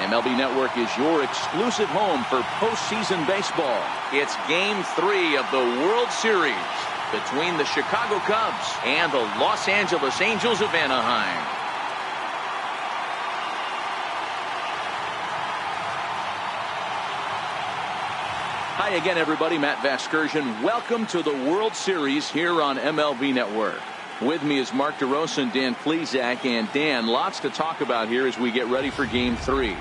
MLB Network is your exclusive home for postseason baseball. It's Game 3 of the World Series between the Chicago Cubs and the Los Angeles Angels of Anaheim. Hi again, everybody. Matt Vasgersian. Welcome to the World Series here on MLB Network. With me is Mark DeRosa and Dan Plesac. And Dan, lots to talk about here as we get ready for Game 3.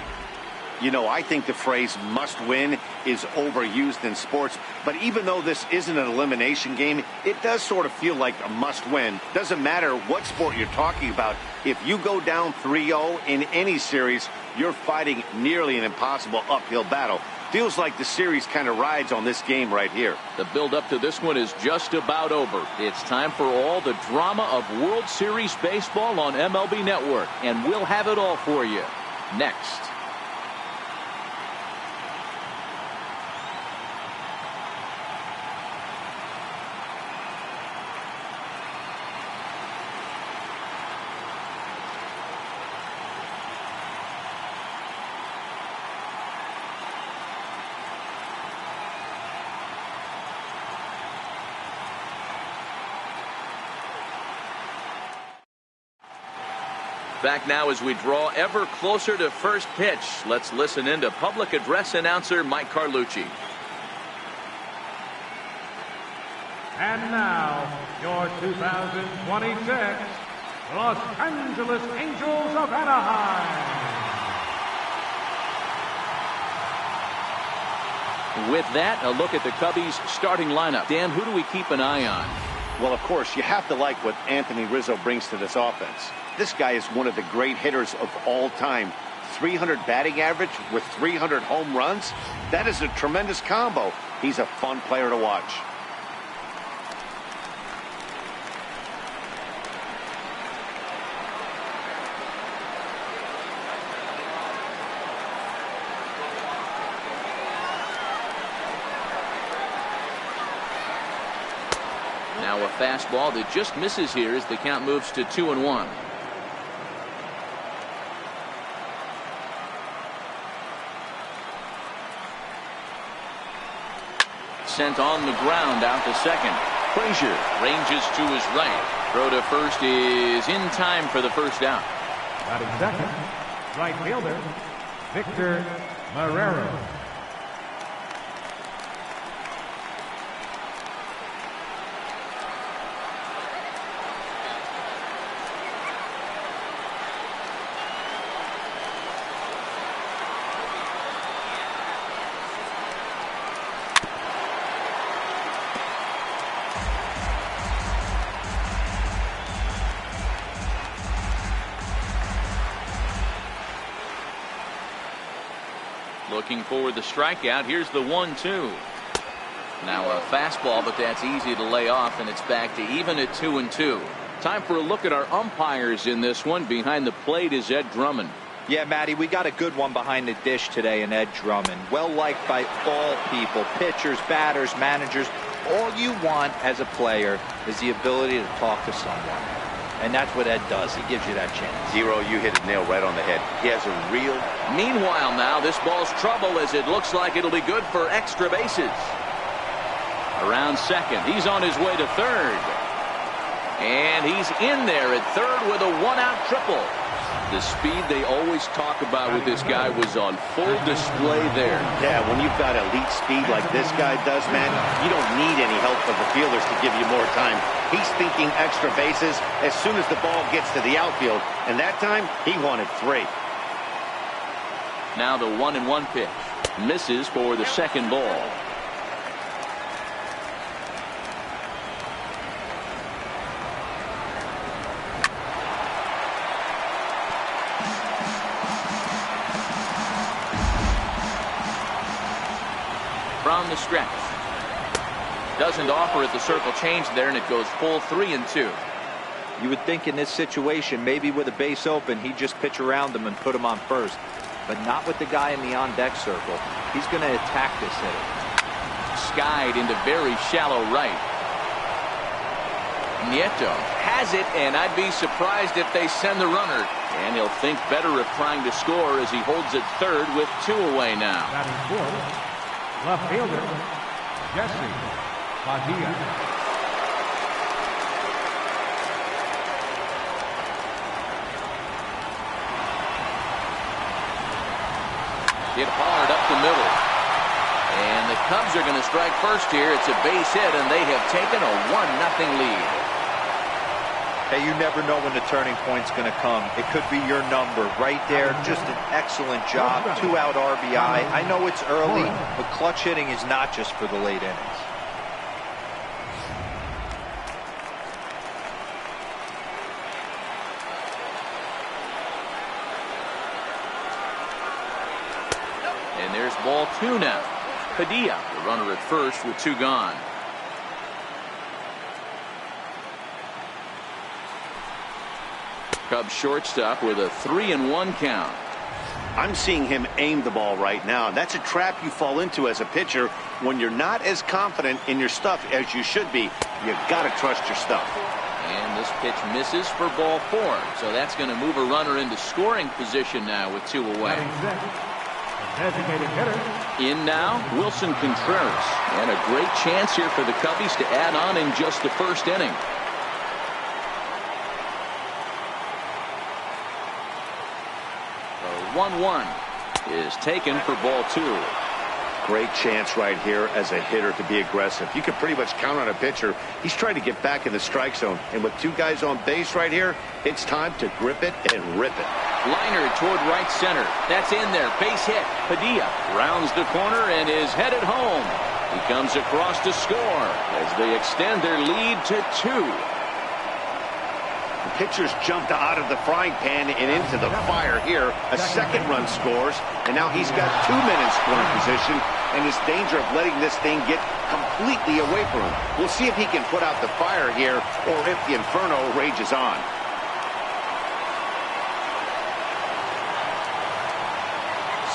You know, I think the phrase must win is overused in sports. But even though this isn't an elimination game, it does sort of feel like a must win. Doesn't matter what sport you're talking about. If you go down 3-0 in any series, you're fighting nearly an impossible uphill battle. Feels like the series kind of rides on this game right here. The build-up to this one is just about over. It's time for all the drama of World Series baseball on MLB Network, and we'll have it all for you next. Back now as we draw ever closer to first pitch. Let's listen in to public address announcer Mike Carlucci. And now, your 2026 Los Angeles Angels of Anaheim. With that, a look at the Cubbies' starting lineup. Dan, who do we keep an eye on? Well, of course, you have to like what Anthony Rizzo brings to this offense. This guy is one of the great hitters of all time. 300 batting average with 300 home runs. That is a tremendous combo. He's a fun player to watch. Now a fastball that just misses here as the count moves to 2-1. Sent on the ground out to second. Frazier ranges to his right. Throw to first is in time for the first out. Batting second, right fielder, Victor Marrero. Looking for the strikeout. Here's the 1-2. Now a fastball, but that's easy to lay off, and it's back to even at 2-2. Time for a look at our umpires in this one. Behind the plate is Ed Drummond. Yeah, Matty, we got a good one behind the dish today in Ed Drummond. Well liked by all people, pitchers, batters, managers. All you want as a player is the ability to talk to someone. And that's what Ed does. He gives you that chance. Zero, you hit a nail right on the head. He has a real... Meanwhile now, this ball's trouble as it looks like it'll be good for extra bases. Around second. He's on his way to third. And he's in there at third with a one-out triple. The speed they always talk about with this guy was on full display there. Yeah, when you've got elite speed like this guy does, man, you don't need any help from the fielders to give you more time. He's thinking extra bases as soon as the ball gets to the outfield, and that time he wanted 3. Now the 1-1 pitch. Misses for the second ball. From the stretch. Doesn't offer at the circle change there, and it goes full 3-2. You would think in this situation, maybe with a base open, he'd just pitch around him and put him on first. But not with the guy in the on-deck circle. He's going to attack this hitter. Skied into very shallow right. Nieto has it, and I'd be surprised if they send the runner. And he'll think better of trying to score as he holds it third with 2 away now. Batting fourth, left fielder, Jesse Padilla. Hit hard up the middle. And the Cubs are going to strike first here. It's a base hit, and they have taken a 1-0 lead. Hey, you never know when the turning point's going to come. It could be your number right there. Just an excellent job. 2-out RBI. I know it's early, but clutch hitting is not just for the late innings. And there's ball 2 now. Padilla, the runner at first with 2 gone. Cubs shortstop with a 3-1 count. I'm seeing him aim the ball right now. That's a trap you fall into as a pitcher when you're not as confident in your stuff as you should be. You got to trust your stuff. And this pitch misses for ball 4. So that's going to move a runner into scoring position now with 2 away. Designated hitter. In now, Wilson Contreras. And a great chance here for the Cubbies to add on in just the first inning. The 1-1 is taken for ball 2. Great chance right here as a hitter to be aggressive. You can pretty much count on a pitcher. He's trying to get back in the strike zone. And with 2 guys on base right here, it's time to grip it and rip it. Liner toward right center. That's in there. Base hit. Padilla rounds the corner and is headed home. He comes across to score as they extend their lead to 2. The pitcher's jumped out of the frying pan and into the fire here. A second run scores, and now he's got 2 men in scoring position, and is danger of letting this thing get completely away from him. We'll see if he can put out the fire here, or if the inferno rages on.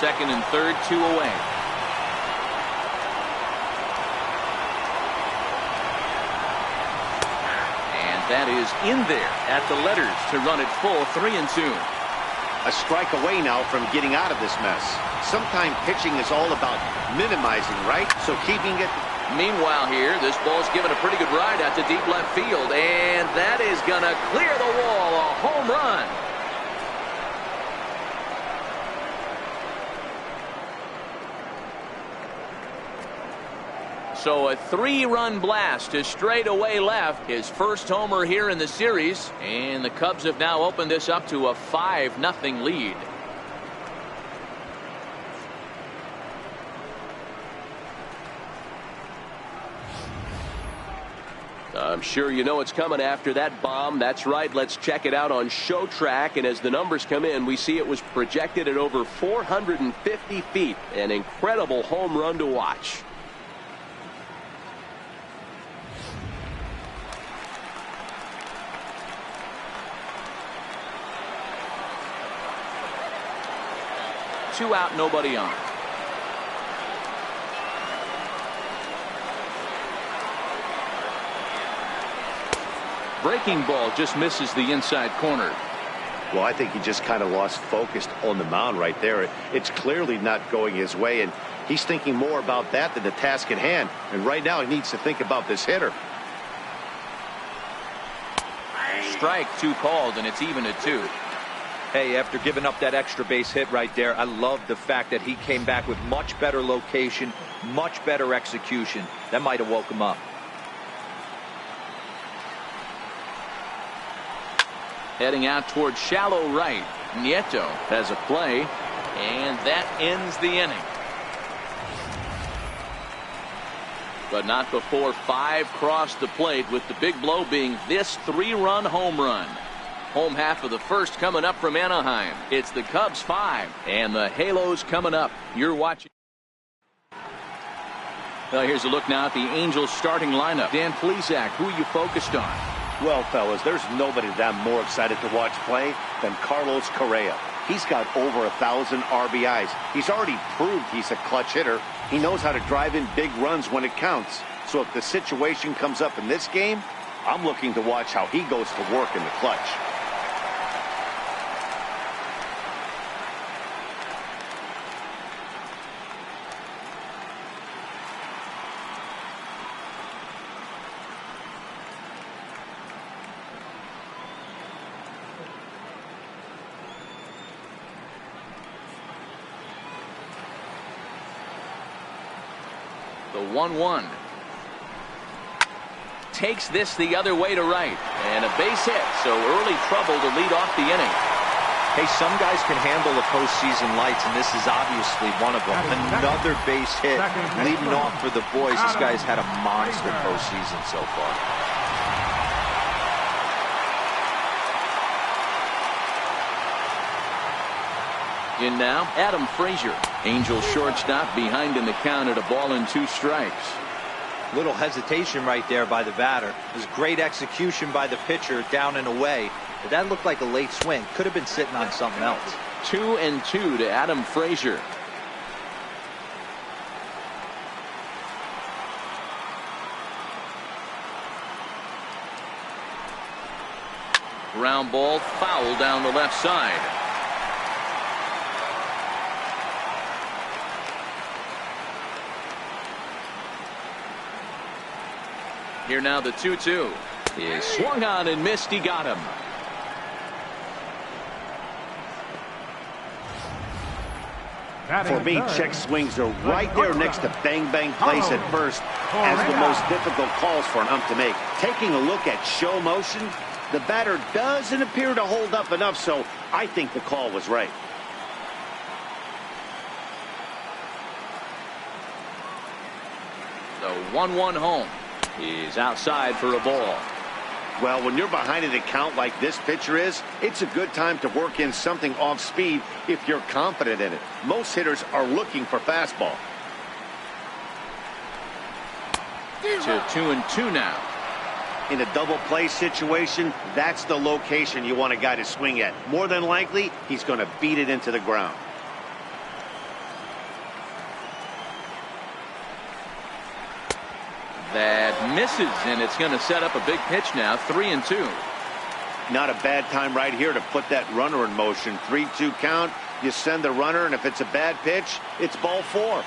Second and third, 2 away. And that is in there at the letters to run it full 3-2. A strike away now from getting out of this mess. Sometimes pitching is all about minimizing, right? So keeping it. Meanwhile here, this ball's given a pretty good ride out to deep left field, and that is going to clear the wall. A home run. So a 3-run blast to straightaway left. His first homer here in the series. And the Cubs have now opened this up to a 5-0 lead. I'm sure you know it's coming after that bomb. That's right. Let's check it out on Show Track. And as the numbers come in, we see it was projected at over 450 feet. An incredible home run to watch. Two out, nobody on. Breaking ball just misses the inside corner. Well, I think he just kind of lost focus on the mound right there. It's clearly not going his way, and he's thinking more about that than the task at hand. And right now he needs to think about this hitter. Strike, 2 called, and it's even at 2. Hey, after giving up that extra base hit right there, I love the fact that he came back with much better location, much better execution. That might have woke him up. Heading out toward shallow right. Nieto has a play, and that ends the inning. But not before 5 crossed the plate, with the big blow being this 3-run home run. Home half of the first coming up from Anaheim. It's the Cubs 5 and the Halos coming up. You're watching. Well, here's a look now at the Angels starting lineup. Dan Plesac, who are you focused on? Well, fellas, there's nobody that I'm more excited to watch play than Carlos Correa. He's got over 1,000 RBIs. He's already proved he's a clutch hitter. He knows how to drive in big runs when it counts. So if the situation comes up in this game, I'm looking to watch how he goes to work in the clutch. The 1-1. Takes this the other way to right. And a base hit, so early trouble to lead off the inning. Hey, some guys can handle the postseason lights, and this is obviously one of them. Another base hit leading off for the boys. This guy's had a monster postseason so far. In now, Adam Frazier. Angels shortstop behind in the count at 1-2 strikes. Little hesitation right there by the batter. It was great execution by the pitcher down and away. But that looked like a late swing. Could have been sitting on something else. 2-2 to Adam Frazier. Ground ball foul down the left side. Here now the 2-2 is swung on and missed. He got him. For me, check swings are right there next to bang bang plays at first as the most difficult calls for an ump to make. Taking a look at show motion, the batter doesn't appear to hold up enough, so I think the call was right. The 1-1 home. He's outside for a ball. Well, when you're behind an account like this pitcher is, it's a good time to work in something off speed if you're confident in it. Most hitters are looking for fastball. To 2-2 now. In a double play situation, that's the location you want a guy to swing at. More than likely, he's going to beat it into the ground. That misses, and it's going to set up a big pitch now. 3-2. Not a bad time right here to put that runner in motion. 3-2 count. You send the runner, and if it's a bad pitch, it's ball 4.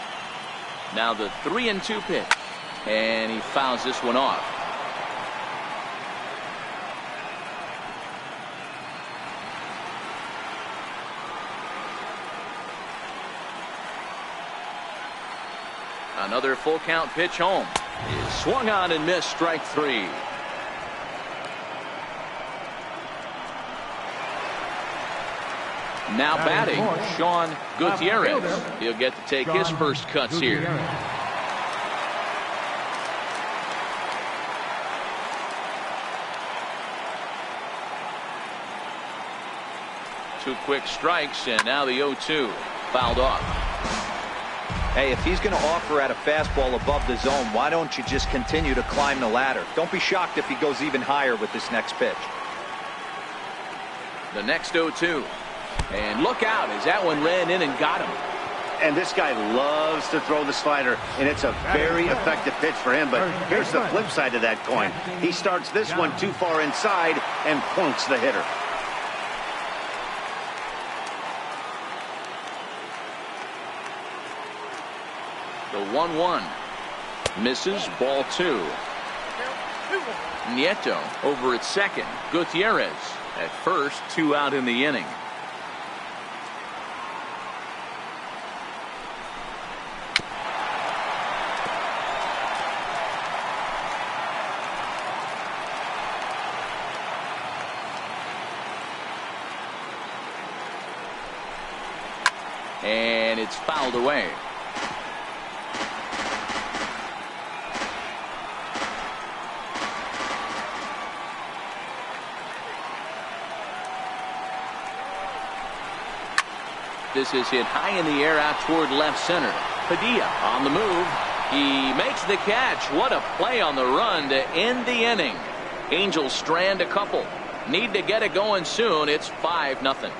Now the 3-2 pitch, and he fouls this one off. Another full count pitch home. Is swung on and missed. Strike 3. Now batting, Sean Gutierrez. He'll get to take his first cuts here. Two quick strikes, and now the 0-2 fouled off. Hey, if he's going to offer at a fastball above the zone, why don't you just continue to climb the ladder? Don't be shocked if he goes even higher with this next pitch. The next 0-2. And look out as that one ran in and got him. And this guy loves to throw the slider, and it's a very effective pitch for him. But here's the flip side of that coin. He starts this one too far inside and points the hitter. The 1-1 misses. Ball 2. Nieto over at second. Gutierrez at first. 2 out in the inning. And it's fouled away. This is hit high in the air out toward left center. Padilla on the move. He makes the catch. What a play on the run to end the inning. Angels strand a couple. Need to get it going soon. It's 5-0.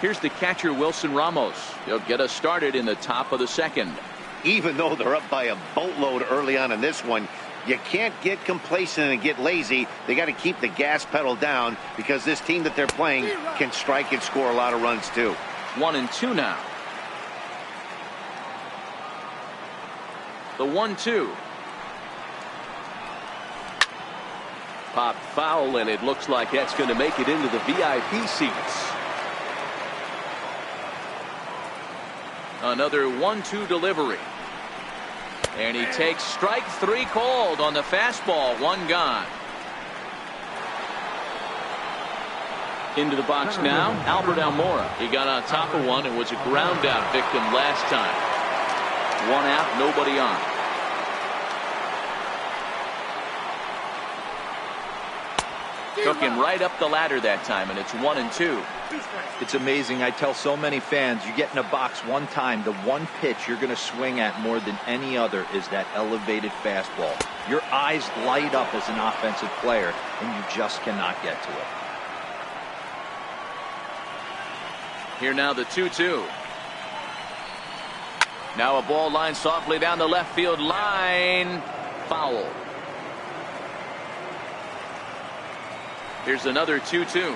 Here's the catcher, Wilson Ramos. He'll get us started in the top of the second. Even though they're up by a boatload early on in this one, you can't get complacent and get lazy. They got to keep the gas pedal down because this team that they're playing can strike and score a lot of runs too. 1-2 now. The 1-2. Popped foul, and it looks like that's going to make it into the VIP seats. Another 1-2 delivery. And he takes strike 3 called on the fastball. 1 gone. Into the box now, Albert Almora. He got on top of one and was a ground out victim last time. 1 out, nobody on. Took him right up the ladder that time, and it's 1-2. It's amazing. I tell so many fans, you get in a box one time, the one pitch you're going to swing at more than any other is that elevated fastball. Your eyes light up as an offensive player, and you just cannot get to it. Here now the 2-2. Now a ball line softly down the left field line. Foul. Here's another 2-2.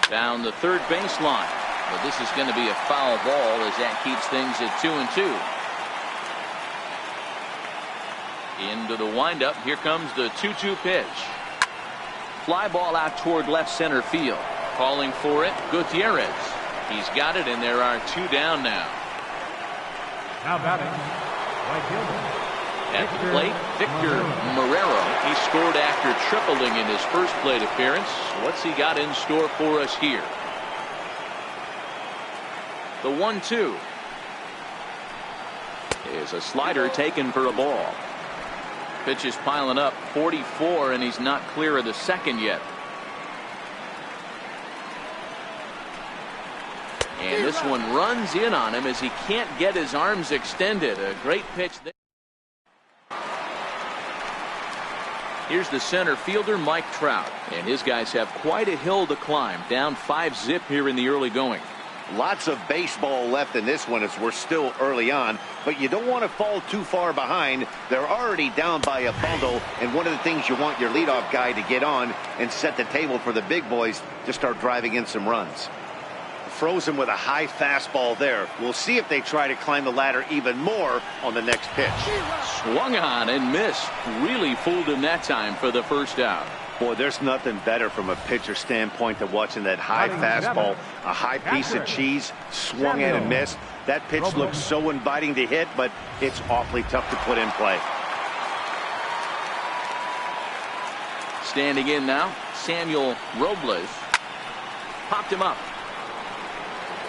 Down the third baseline. But this is going to be a foul ball as that keeps things at 2-2. Into the windup. Here comes the 2-2 pitch. Fly ball out toward left center field. Calling for it, Gutierrez. He's got it, and there are 2 down now. Now batting, right fielder. At the plate, Victor Marrero. He scored after tripling in his first plate appearance. What's he got in store for us here? The 1-2 is a slider taken for a ball. Pitch is piling up, 44, and he's not clear of the second yet. And this one runs in on him as he can't get his arms extended. A great pitch there. Here's the center fielder, Mike Trout. And his guys have quite a hill to climb. Down 5-zip here in the early going. Lots of baseball left in this one as we're still early on, but you don't want to fall too far behind. They're already down by a bundle, and one of the things you want your leadoff guy to get on and set the table for the big boys to start driving in some runs. Frozen with a high fastball there. We'll see if they try to climb the ladder even more on the next pitch. Swung on and missed. Really fooled him that time for the first out. Boy, there's nothing better from a pitcher standpoint than watching that high fastball, a high piece of cheese, swung at and missed. That pitch looks so inviting to hit, but it's awfully tough to put in play. Standing in now, Samuel Robles. Popped him up.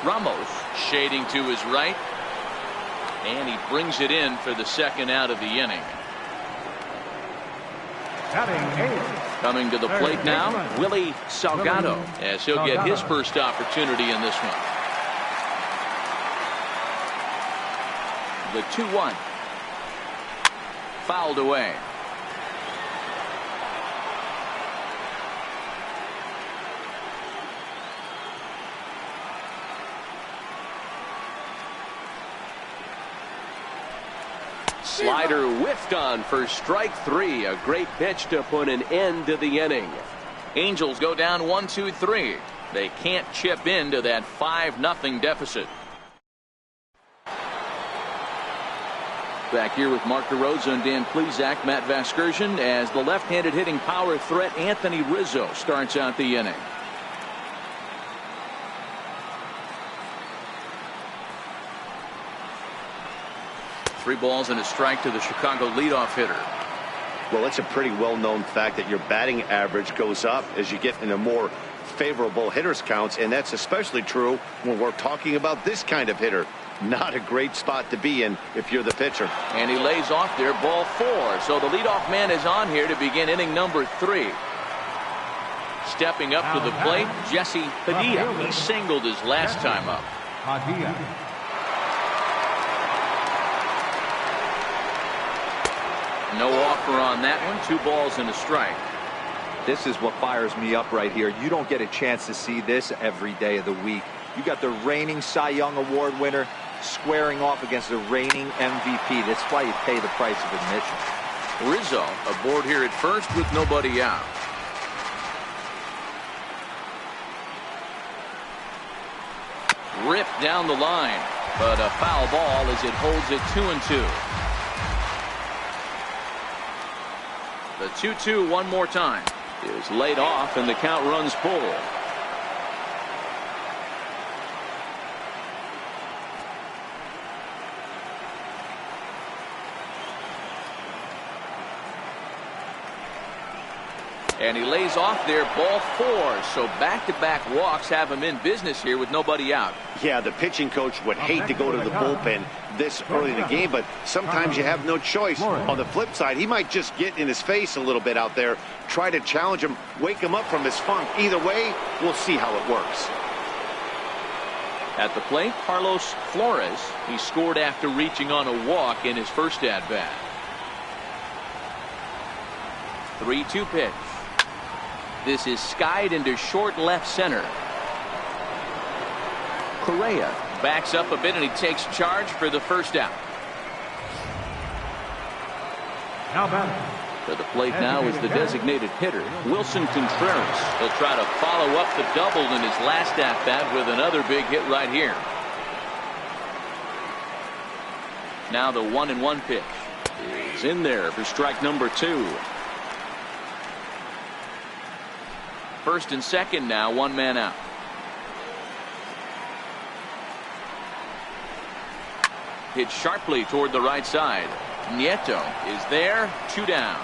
Ramos shading to his right, and he brings it in for the second out of the inning. Coming to the plate now, Willie Salgado, as he'll get his first opportunity in this one. The 2-1 fouled away. Slider whiffed on for strike 3. A great pitch to put an end to the inning. Angels go down 1-2-3. They can't chip into that 5-0 deficit. Back here with Mark DeRosa and Dan Plesac, Matt Vasgersian, as the left-handed hitting power threat Anthony Rizzo starts out the inning. Three balls and a strike to the Chicago leadoff hitter. Well, it's a pretty well-known fact that your batting average goes up as you get into more favorable hitters counts, and that's especially true when we're talking about this kind of hitter. Not a great spot to be in if you're the pitcher. And he lays off there, ball 4. So the leadoff man is on here to begin inning number 3. Stepping up to the plate, Jesse Padilla. He singled his last time up. Padilla. No offer on that one. 2 balls and a strike. This is what fires me up right here. You don't get a chance to see this every day of the week. You got the reigning Cy Young Award winner squaring off against the reigning MVP. That's why you pay the price of admission. Rizzo aboard here at first with nobody out. Ripped down the line, but a foul ball as it holds it 2-2. The 2-2 one more time is laid off, and the count runs full. And he lays off there, ball 4. So back-to-back walks have him in business here with nobody out. Yeah, the pitching coach would hate to go to the bullpen this early in the game, but sometimes you have no choice. On the flip side, he might just get in his face a little bit out there, try to challenge him, wake him up from his funk. Either way, we'll see how it works. At the plate, Carlos Flores. He scored after reaching on a walk in his first at-bat. 3-2 pitch. This is skied into short left center. Correa backs up a bit, and he takes charge for the first out. Now batting. To the plate now is the designated hitter, Wilson Contreras. He'll try to follow up the double in his last at-bat with another big hit right here. Now the 1-1 pitch is in there for strike number 2. First and second now, one man out. Hit sharply toward the right side. Nieto is there, 2 down.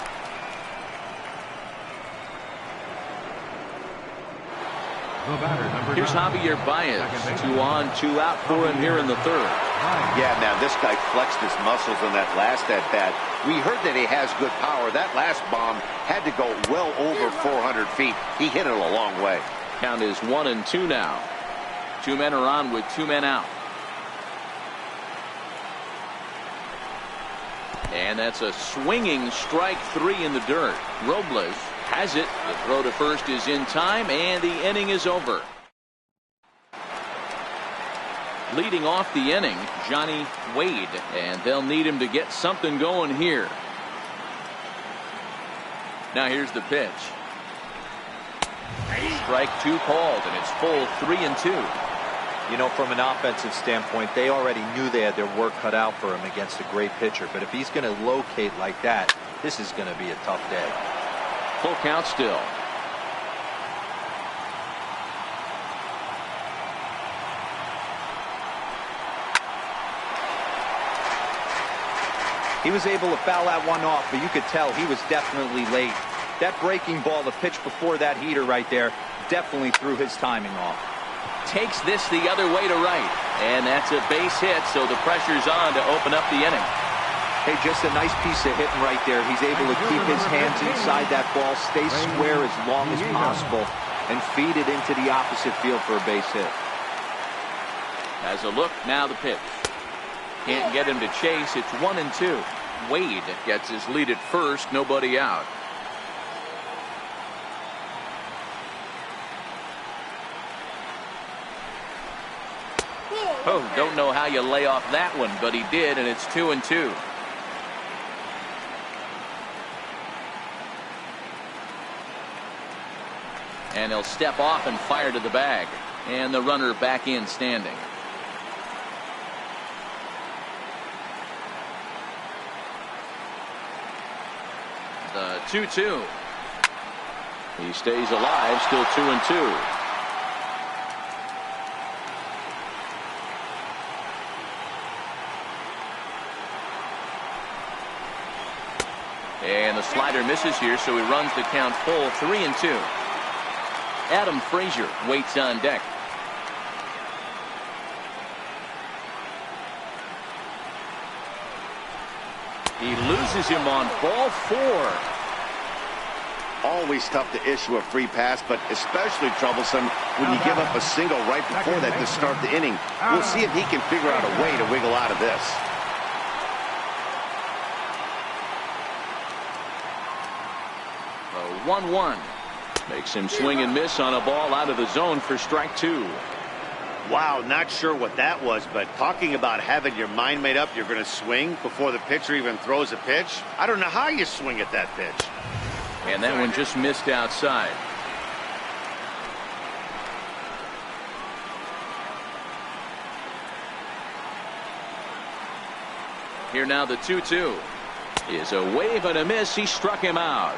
The batter, number Here's 9. Javier Baez. 2 on, 2 out for him here in the third. Yeah, now this guy flexed his muscles in that last at-bat. We heard that he has good power. That last bomb had to go well over 400 feet. He hit it a long way. Count is 1-2 now. 2 men are on with 2 men out. And that's a swinging strike 3 in the dirt. Robles has it. The throw to first is in time, and the inning is over. Leading off the inning, Johnny Wade, and they'll need him to get something going here. Now here's the pitch. Strike 2 called, and it's full 3-2. You know, from an offensive standpoint, they already knew they had their work cut out for him against a great pitcher. But if he's going to locate like that, this is going to be a tough day. Full count still. He was able to foul that one off, but you could tell he was definitely late. That breaking ball, the pitch before that heater right there, definitely threw his timing off. Takes this the other way to right, and that's a base hit, so the pressure's on to open up the inning. Hey, just a nice piece of hitting right there. He's able to keep his hands inside that ball, stay square as long as possible, and feed it into the opposite field for a base hit. As a look, now the pitch. Can't get him to chase. It's 1-2. Wade gets his lead at first, nobody out. Oh, don't know how you lay off that one, but he did, and it's 2-2. And he'll step off and fire to the bag, and the runner back in standing. The 2-2. He stays alive, still 2-2. And the slider misses here, so he runs the count full, 3-2. Adam Frazier waits on deck. He loses him on ball 4. Always tough to issue a free pass, but especially troublesome when you give up a single right before that to start the inning. We'll see if he can figure out a way to wiggle out of this. 1-1 makes him swing and miss on a ball out of the zone for strike 2. Wow, not sure what that was, but talking about having your mind made up you're going to swing before the pitcher even throws a pitch. I don't know how you swing at that pitch. And that one just missed outside. Here now the 2-2 is a wave and a miss. He struck him out.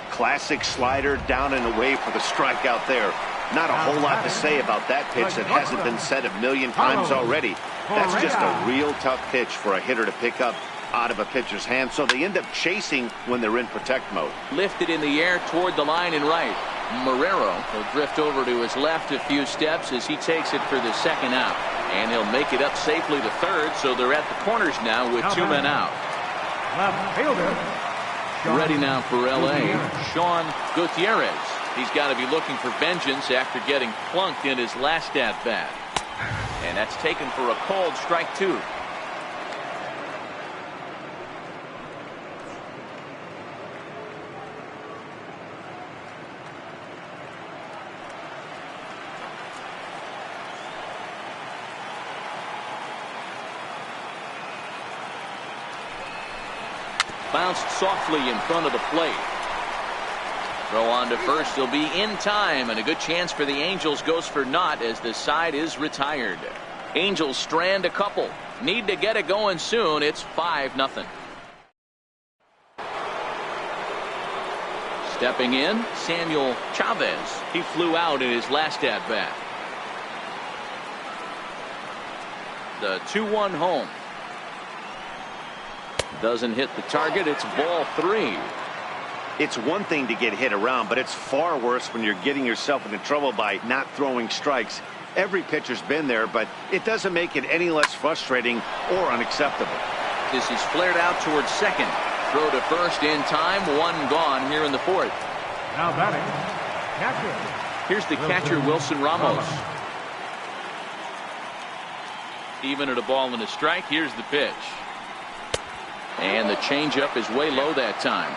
Classic slider down and away for the strikeout there. Not a whole lot to say about that pitch that hasn't been said a million times already. That's just a real tough pitch for a hitter to pick up out of a pitcher's hand, so they end up chasing when they're in protect mode. Lifted in the air toward the line and right. Marrero will drift over to his left a few steps as he takes it for the second out. And he'll make it up safely to third, so they're at the corners now with two men out. Left fielder. Ready now for L.A., Sean Gutierrez. He's got to be looking for vengeance after getting plunked in his last at-bat. And that's taken for a called strike two. Bounced softly in front of the plate. Throw on to first. He'll be in time, and a good chance for the Angels goes for naught as the side is retired. Angels strand a couple. Need to get it going soon. It's 5-0. Stepping in, Samuel Chavez. He flew out in his last at-bat. The 2-1 home. Doesn't hit the target. It's ball 3. It's one thing to get hit around, but it's far worse when you're getting yourself into trouble by not throwing strikes. Every pitcher's been there, but it doesn't make it any less frustrating or unacceptable. This is flared out towards second. Throw to first in time. One gone here in the fourth. Now batting, catcher. Here's the catcher, Wilson Ramos. Even at a ball and a strike. Here's the pitch. And the changeup is way low that time.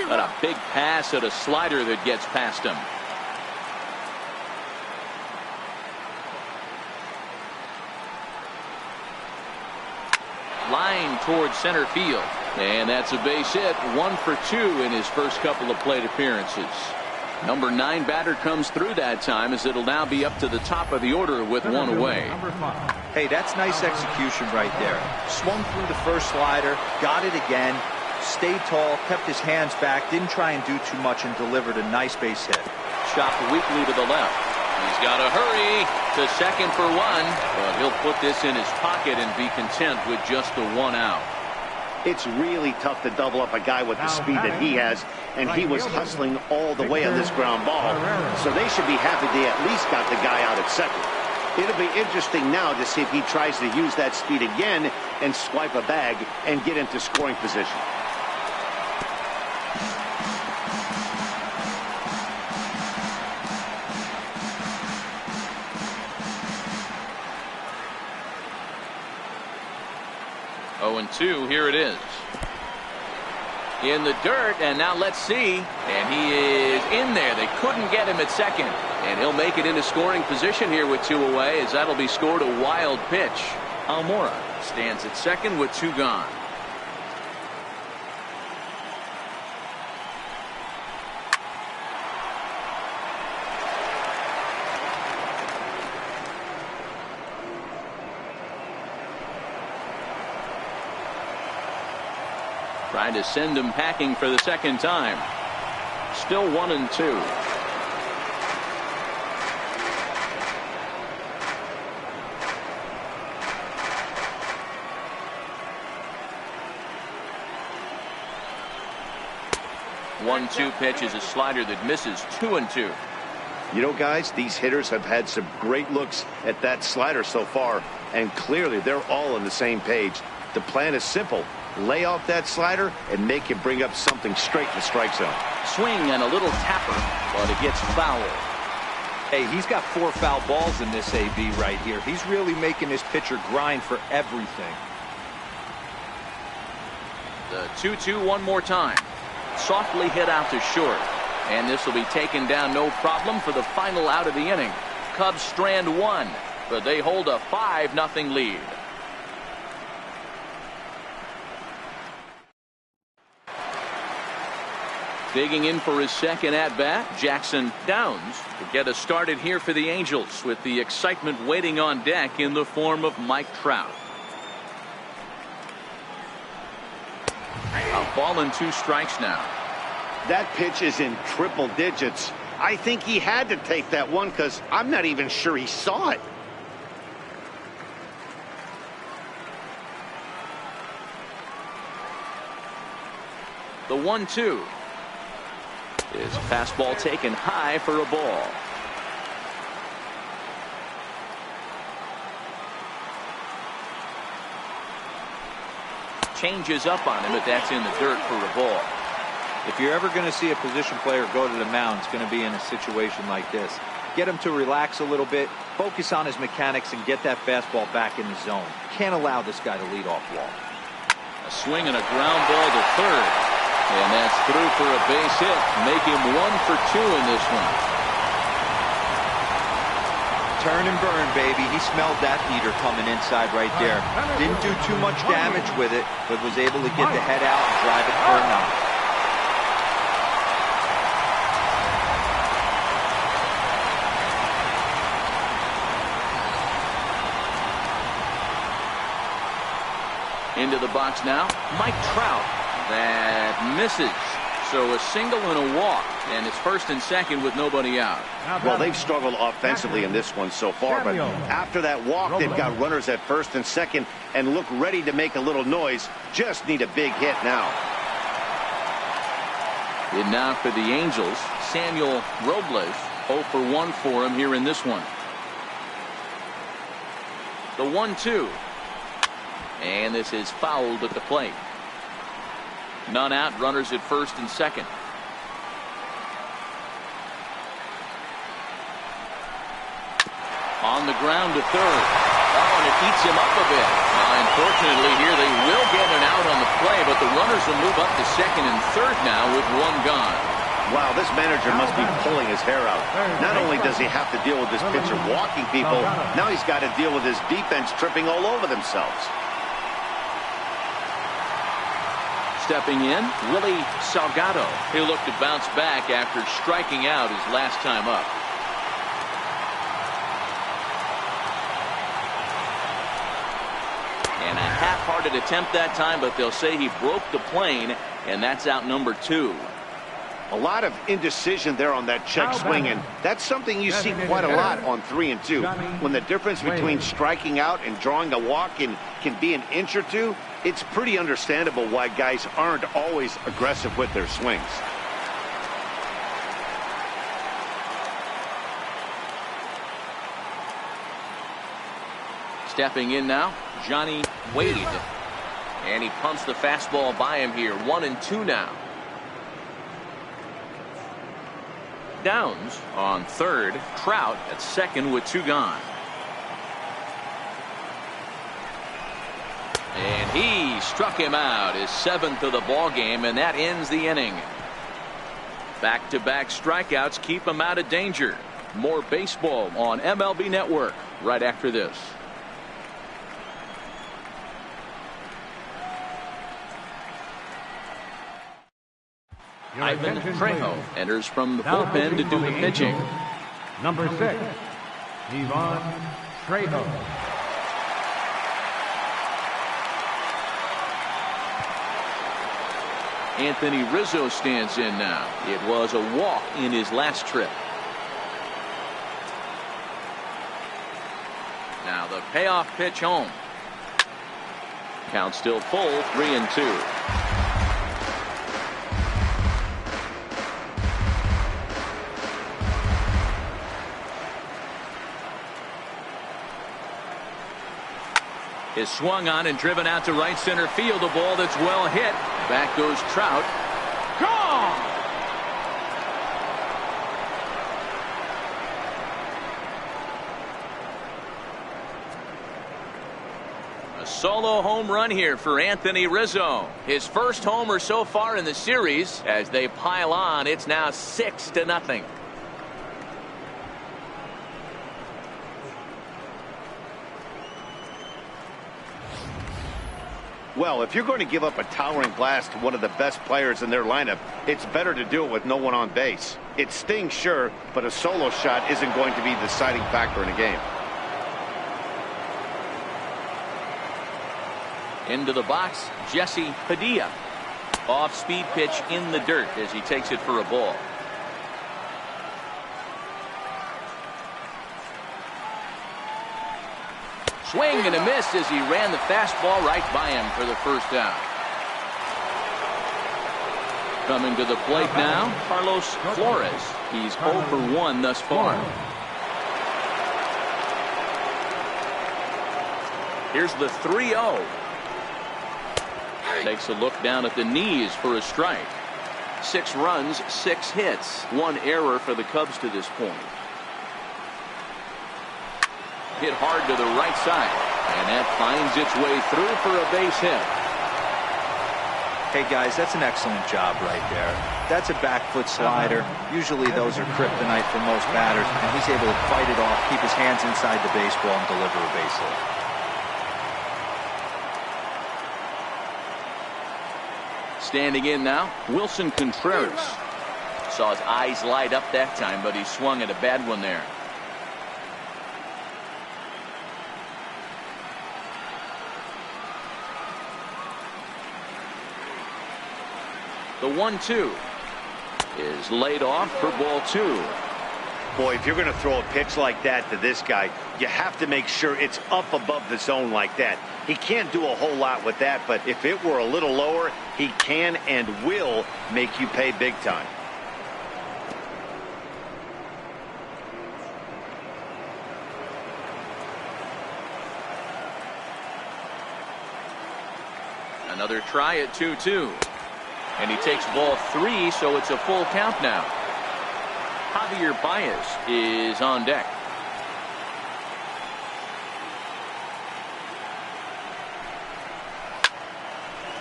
But a big pass at a slider that gets past him. Line towards center field. And that's a base hit. 1 for 2 in his first couple of plate appearances. Number 9 batter comes through that time as it'll now be up to the top of the order with one away. Hey, that's nice execution right there. Swung through the first slider, got it again, stayed tall, kept his hands back, didn't try and do too much, and delivered a nice base hit. Chopped weakly to the left. He's got to hurry to second for one, but he'll put this in his pocket and be content with just the 1 out. It's really tough to double up a guy with the speed that he has, and he was hustling all the way on this ground ball, so they should be happy they at least got the guy out at second. It'll be interesting now to see if he tries to use that speed again and swipe a bag and get into scoring position. Oh, and 2, here it is. In the dirt, and now let's see. And he is in there. They couldn't get him at second. And he'll make it into scoring position here with 2 away, as that'll be scored a wild pitch. Almora stands at second with 2 gone. Trying to send him packing for the second time. Still 1-2. One-two pitch is a slider that misses. 2-2. You know, guys, these hitters have had some great looks at that slider so far, and clearly they're all on the same page. The plan is simple. Lay off that slider and make him bring up something straight in the strike zone. Swing and a little tapper, but it gets foul. Hey, he's got 4 foul balls in this AB right here. He's really making this pitcher grind for everything. The 2-2 one more time. Softly hit out to short. And this will be taken down no problem for the final out of the inning. Cubs strand one, but they hold a 5-0 lead. Digging in for his second at-bat, Jackson Downs will get us started here for the Angels with the excitement waiting on deck in the form of Mike Trout. A ball and 2 strikes now. That pitch is in triple digits. I think he had to take that one because I'm not even sure he saw it. The 1-2. His fastball taken high for a ball. Changes up on him, but that's in the dirt for a ball. If you're ever going to see a position player go to the mound, it's going to be in a situation like this. Get him to relax a little bit, focus on his mechanics, and get that fastball back in the zone. Can't allow this guy to lead off walk. A swing and a ground ball to third. And that's through for a base hit. Make him 1 for 2 in this one. Turn and burn, baby. He smelled that heater coming inside right there. Didn't do too much damage with it, but was able to get the head out and drive it for a knock. Into the box now, Mike Trout. That misses. So a single and a walk, and it's first and second with nobody out. Well, they've struggled offensively in this one so far, but after that walk, they've got runners at first and second and look ready to make a little noise. Just need a big hit now. And now for the Angels, Samuel Robles. 0 for 1 for him here in this one. The 1-2. And this is fouled at the plate. None out, runners at first and second. On the ground to third. Oh, and it eats him up a bit. Unfortunately here they will get an out on the play, but the runners will move up to second and third now with 1 gone. Wow, this manager must be pulling his hair out. Not only does he have to deal with this pitcher walking people, now he's got to deal with his defense tripping all over themselves. Stepping in, Willie Salgado. He'll look to bounce back after striking out his last time up. And a half-hearted attempt that time, but they'll say he broke the plane, and that's out number 2. A lot of indecision there on that check swing, and that's something you see quite a lot on 3 and 2. When the difference between striking out and drawing a walk can be an inch or two, it's pretty understandable why guys aren't always aggressive with their swings. Stepping in now, Johnny Wade. And he pumps the fastball by him here. 1 and 2 now. Downs on third. Trout at second with 2 gone. And he struck him out, his 7th of the ball game, and that ends the inning. Back-to-back strikeouts keep him out of danger. More baseball on MLB Network right after this. Ivan Trejo enters from the bullpen to do the pitching. Number 6, Ivan Trejo. Anthony Rizzo stands in now. It was a walk in his last trip. Now the payoff pitch home. Count still full, 3 and 2. Is swung on and driven out to right center field. A ball that's well hit. Back goes Trout. Gone! A Solo home run here for Anthony Rizzo. His first homer so far in the series. As they pile on, it's now 6-0. Well, if you're going to give up a towering blast to one of the best players in their lineup, it's better to do it with no one on base. It stings, sure, but a solo shot isn't going to be the deciding factor in a game. Into the box, Jesse Padilla. Off-speed pitch in the dirt as he takes it for a ball. Swing and a miss as he ran the fastball right by him for the first out. Coming to the plate now, Carlos Flores. He's 0 for 1 thus far. Here's the 3-0. Takes a look down at the knees for a strike. 6 runs, 6 hits. 1 error for the Cubs to this point. Hit hard to the right side, and that finds its way through for a base hit. Hey guys, that's an excellent job right there. That's a back foot slider. Usually those are kryptonite for most batters, and he's able to fight it off, keep his hands inside the baseball, and deliver a base hit. Standing in now, Wilson Contreras. Saw his eyes light up that time, but he swung at a bad one there. The 1-2 is laid off for ball 2. Boy, if you're going to throw a pitch like that to this guy, you have to make sure it's up above the zone like that. He can't do a whole lot with that, but if it were a little lower, he can and will make you pay big time. Another try at 2-2. And he takes ball 3, so it's a full count now. Javier Baez is on deck.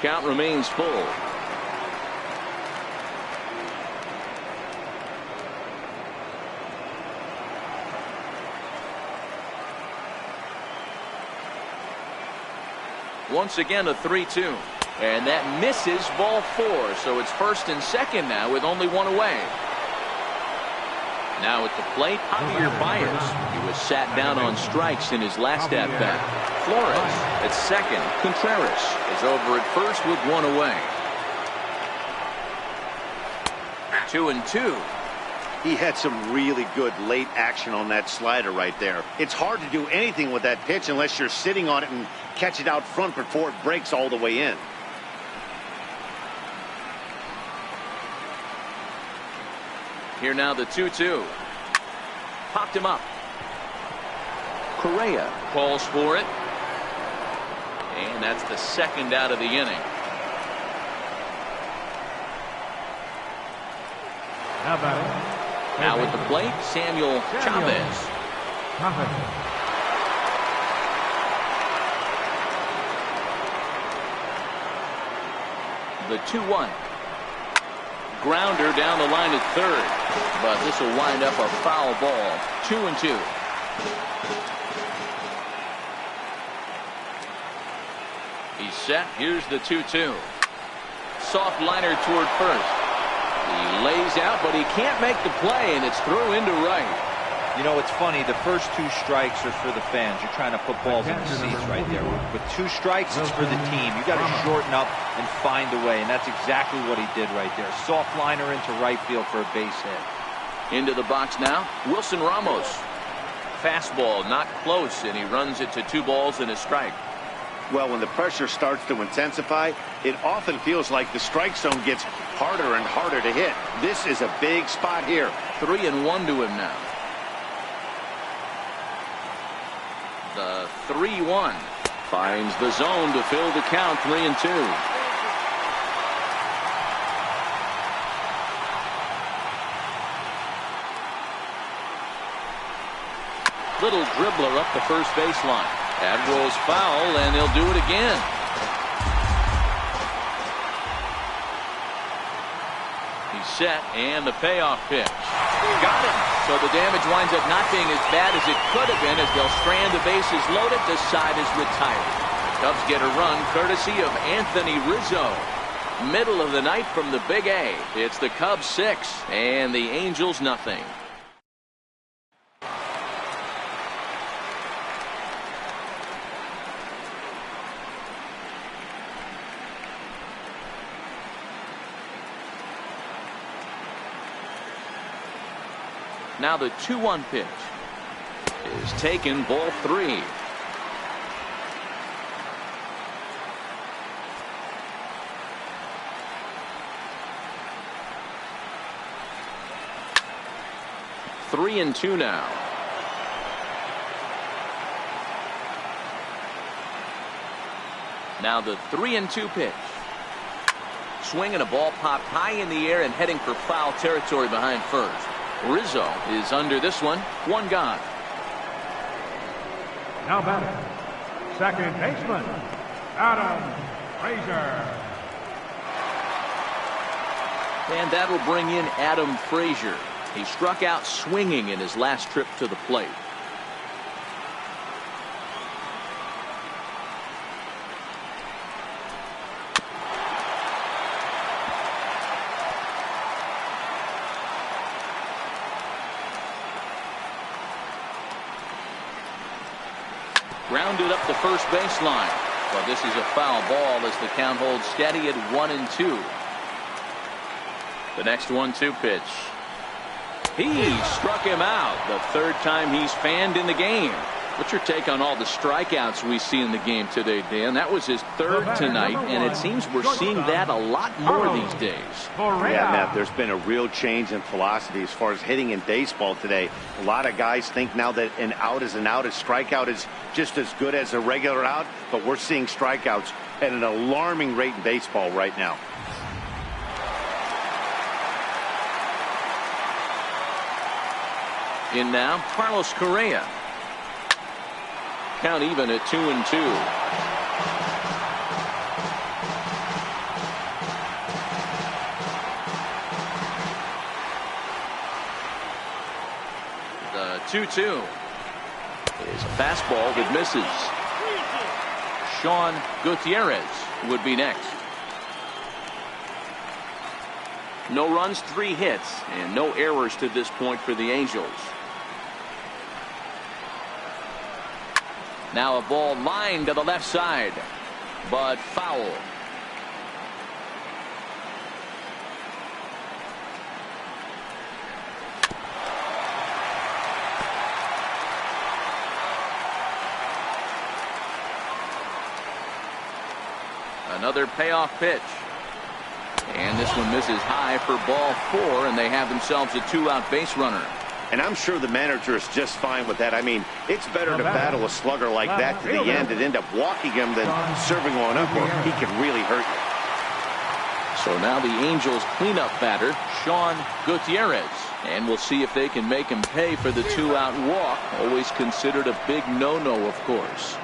Count remains full. Once again a 3-2. And that misses ball 4, so it's first and second now with only 1 away. Now at the plate, Javier Baez. He was sat down on strikes in his last at-bat. Flores at second. Contreras is over at first with 1 away. 2-2. He had some really good late action on that slider right there. It's hard to do anything with that pitch unless you're sitting on it and catch it out front before it breaks all the way in. Here now the 2-2. Popped him up. Correa calls for it. And that's the second out of the inning. Now at the plate, Samuel Chavez. The 2-1. Grounder down the line at third, but this will wind up a foul ball. 2-2. He's set. Here's the 2-2. Soft liner toward first. He lays out, but he can't make the play, and it's through into right. You know, it's funny, the first 2 strikes are for the fans. You're trying to put balls in the seats right there. With 2 strikes, it's for the team. You got to shorten up and find a way, and that's exactly what he did right there. Soft liner into right field for a base hit. Into the box now, Wilson Ramos. Fastball not close, and he runs it to 2 balls and a strike. Well, when the pressure starts to intensify, it often feels like the strike zone gets harder and harder to hit. This is a big spot here. 3-1 to him now. The 3-1 finds the zone to fill the count. 3-2. Little dribbler up the first baseline. That rolls foul, and they'll do it again. He's set, and the payoff pitch. Got him. So the damage winds up not being as bad as it could have been, as they'll strand the bases loaded. The side is retired. The Cubs get a run courtesy of Anthony Rizzo. Middle of the night from the Big A. It's the Cubs 6 and the Angels nothing. Now the 2-1 pitch is taken, ball 3. Three and 2 now. Now the 3-2 pitch. Swinging, a ball popped high in the air and heading for foul territory behind first. Rizzo is under this one. One gone. Now batting, second baseman, Adam Frazier. And that'll bring in Adam Frazier. He struck out swinging in his last trip to the plate. Grounded up the first baseline. Well, this is a foul ball as the count holds steady at 1-2. The next 1-2 pitch. He struck him out. The third time he's fanned in the game. What's your take on all the strikeouts we see in the game today, Dan? That was his third tonight, and it seems we're seeing that a lot more these days. Yeah, Matt, there's been a real change in philosophy as far as hitting in baseball today. A lot of guys think now that an out is an out. A strikeout is just as good as a regular out, but we're seeing strikeouts at an alarming rate in baseball right now. In now, Carlos Correa. Count even at 2-2. The 2-2 is a fastball that misses. Sean Gutierrez would be next. No runs, 3 hits, and no errors to this point for the Angels. Now a ball lined to the left side, but foul. Another payoff pitch. And this one misses high for ball 4, and they have themselves a 2-out base runner. And I'm sure the manager is just fine with that. I mean, it's better to battle a slugger like that to the end and end up walking him than serving one up where he could really hurt you. So now the Angels cleanup batter, Sean Gutierrez. And we'll see if they can make him pay for the 2-out walk. Always considered a big no-no, of course.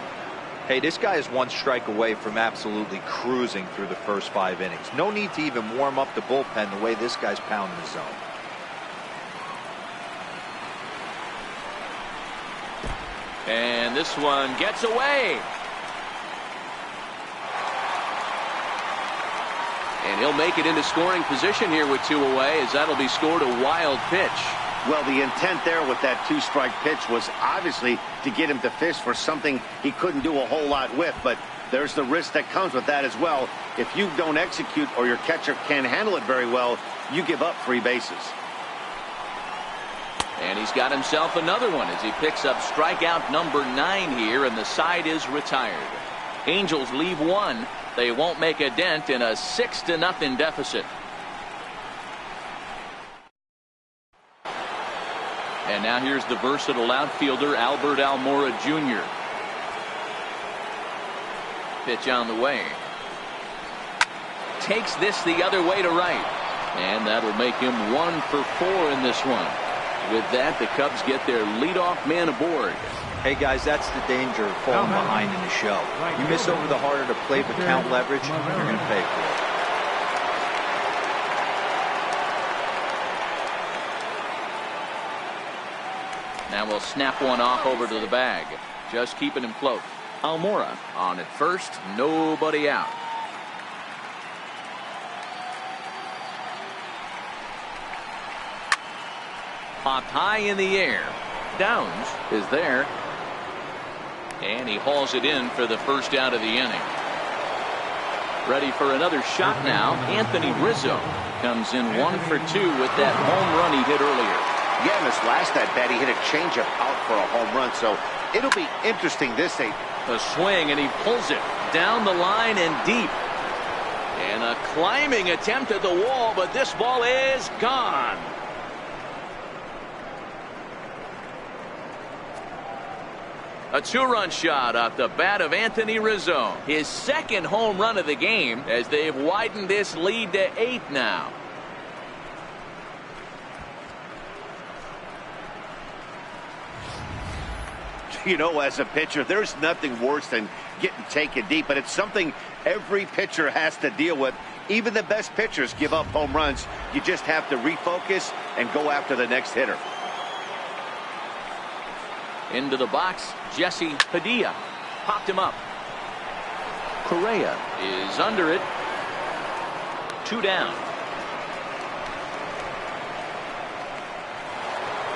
Hey, this guy is 1 strike away from absolutely cruising through the first 5 innings. No need to even warm up the bullpen the way this guy's pounding the zone. And this one gets away. And he'll make it into scoring position here with 2 away, as that'll be scored a wild pitch. Well, the intent there with that 2-strike pitch was obviously to get him to fish for something he couldn't do a whole lot with, but there's the risk that comes with that as well. If you don't execute or your catcher can't handle it very well, you give up 3 bases. And he's got himself another one as he picks up strikeout number 9 here, and the side is retired. Angels leave 1. They won't make a dent in a 6-0 deficit. And now here's the versatile outfielder Albert Almora Jr. Pitch on the way. Takes this the other way to right. And that'll make him 1 for 4 in this one. With that, the Cubs get their leadoff man aboard. Hey guys, that's the danger of falling behind in the show. You miss over the harder to play but count leverage, you're going to pay for it. Now we'll snap one off over to the bag. Just keeping him close. Almora on at first, nobody out. Popped high in the air. Downs is there. And he hauls it in for the first out of the inning. Ready for another shot now. Anthony Rizzo comes in 1 for 2 with that home run he hit earlier. Yeah, in his last at bat, he hit a changeup out for a home run, so it'll be interesting this inning. A swing, and he pulls it down the line and deep. And a climbing attempt at the wall, but this ball is gone. A 2-run shot off the bat of Anthony Rizzo. His second home run of the game as they've widened this lead to 8 now. You know, as a pitcher, there's nothing worse than getting taken deep, but it's something every pitcher has to deal with. Even the best pitchers give up home runs. You just have to refocus and go after the next hitter. Into the box, Jesse Padilla popped him up. Correa is under it. 2 down.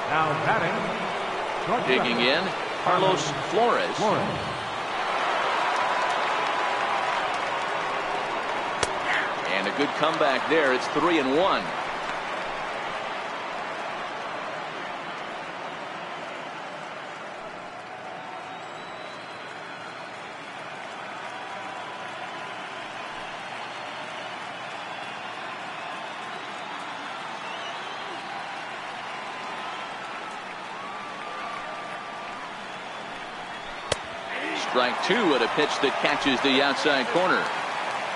Now batting. Digging in, Carlos Flores. And a good comeback there. It's 3-1. Strike 2 at a pitch that catches the outside corner.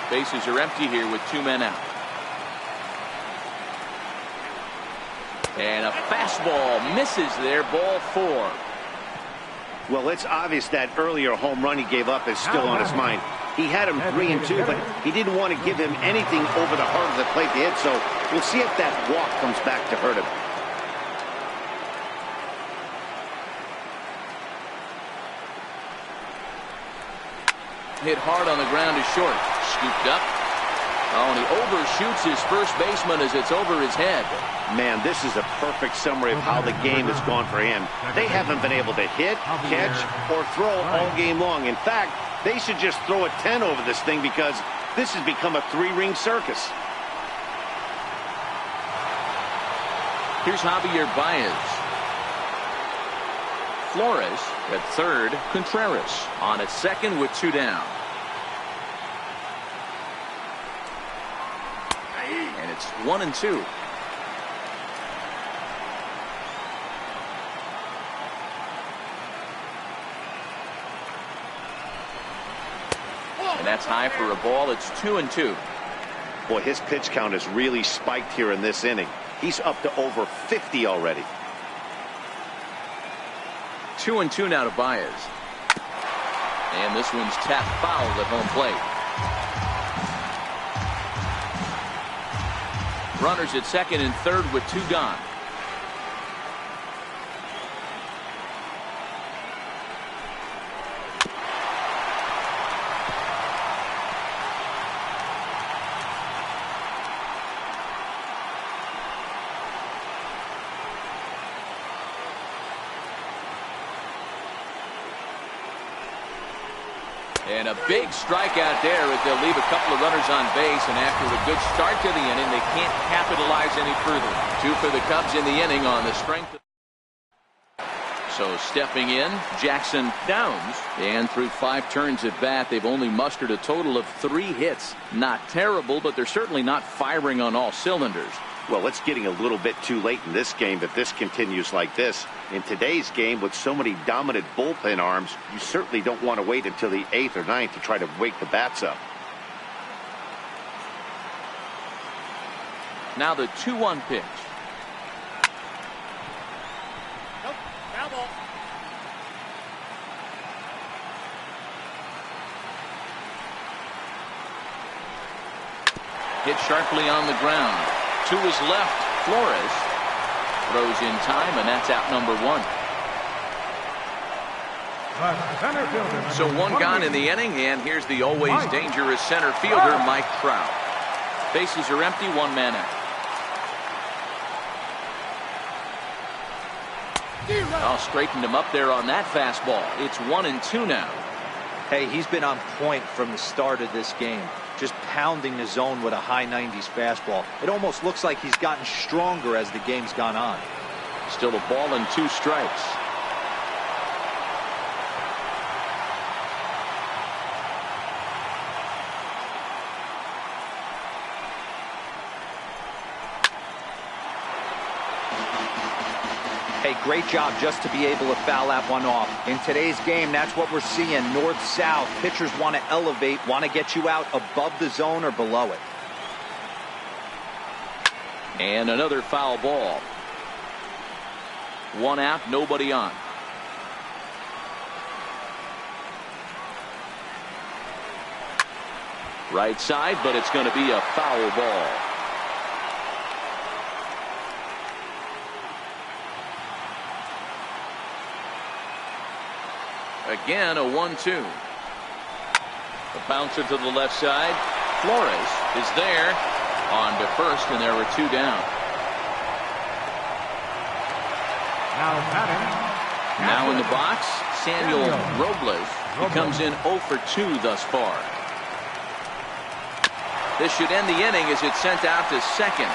Bases are empty here with 2 men out. And a fastball misses there, ball 4. Well, it's obvious that earlier home run he gave up is still on his mind. He had him 3-2, but he didn't want to give him anything over the heart of the plate to hit, so we'll see if that walk comes back to hurt him. Hit hard on the ground to short. Scooped up. Oh, and he overshoots his first baseman as it's over his head. Man, this is a perfect summary of how the game has gone for him. They haven't been able to hit, catch, or throw all game long. In fact, they should just throw a 10 over this thing because this has become a 3-ring circus. Here's Javier Baez. Flores at third. Contreras on at second with 2 down. And it's 1-2. And that's high for a ball. It's 2-2. Boy, his pitch count has really spiked here in this inning. He's up to over 50 already. 2-2 now to Baez. And this one's tapped foul at home plate. Runners at second and third with 2 gone. And a big strikeout there as they'll leave a couple of runners on base, and after a good start to the inning, they can't capitalize any further. 2 for the Cubs in the inning on the strength of. So stepping in, Jackson Downs, and through 5 turns at bat, they've only mustered a total of 3 hits. Not terrible, but they're certainly not firing on all cylinders. Well, it's getting a little bit too late in this game if this continues like this. In today's game, with so many dominant bullpen arms, you certainly don't want to wait until the 8th or 9th to try to wake the bats up. Now the 2-1 pitch. Hit sharply on the ground. To his left, Flores throws in time, and that's out number 1. So one gone in the inning, and here's the always dangerous center fielder, Mike Trout. Bases are empty, 1 man out. Oh, straightened him up there on that fastball. It's 1-2 now. Hey, he's been on point from the start of this game. Just pounding the zone with a high 90s fastball. It almost looks like he's gotten stronger as the game's gone on. Still a ball and 2 strikes. Hey, great job just to be able to foul that one off. In today's game, that's what we're seeing. North-south. Pitchers want to elevate, want to get you out above the zone or below it. And another foul ball. 1 out, nobody on. Right side, but it's going to be a foul ball. Again, a 1-2. The bouncer to the left side. Flores is there. On to first, and there were 2 down. Now in the box, Samuel Robles. He comes in 0 for 2 thus far. This should end the inning as it's sent out to second.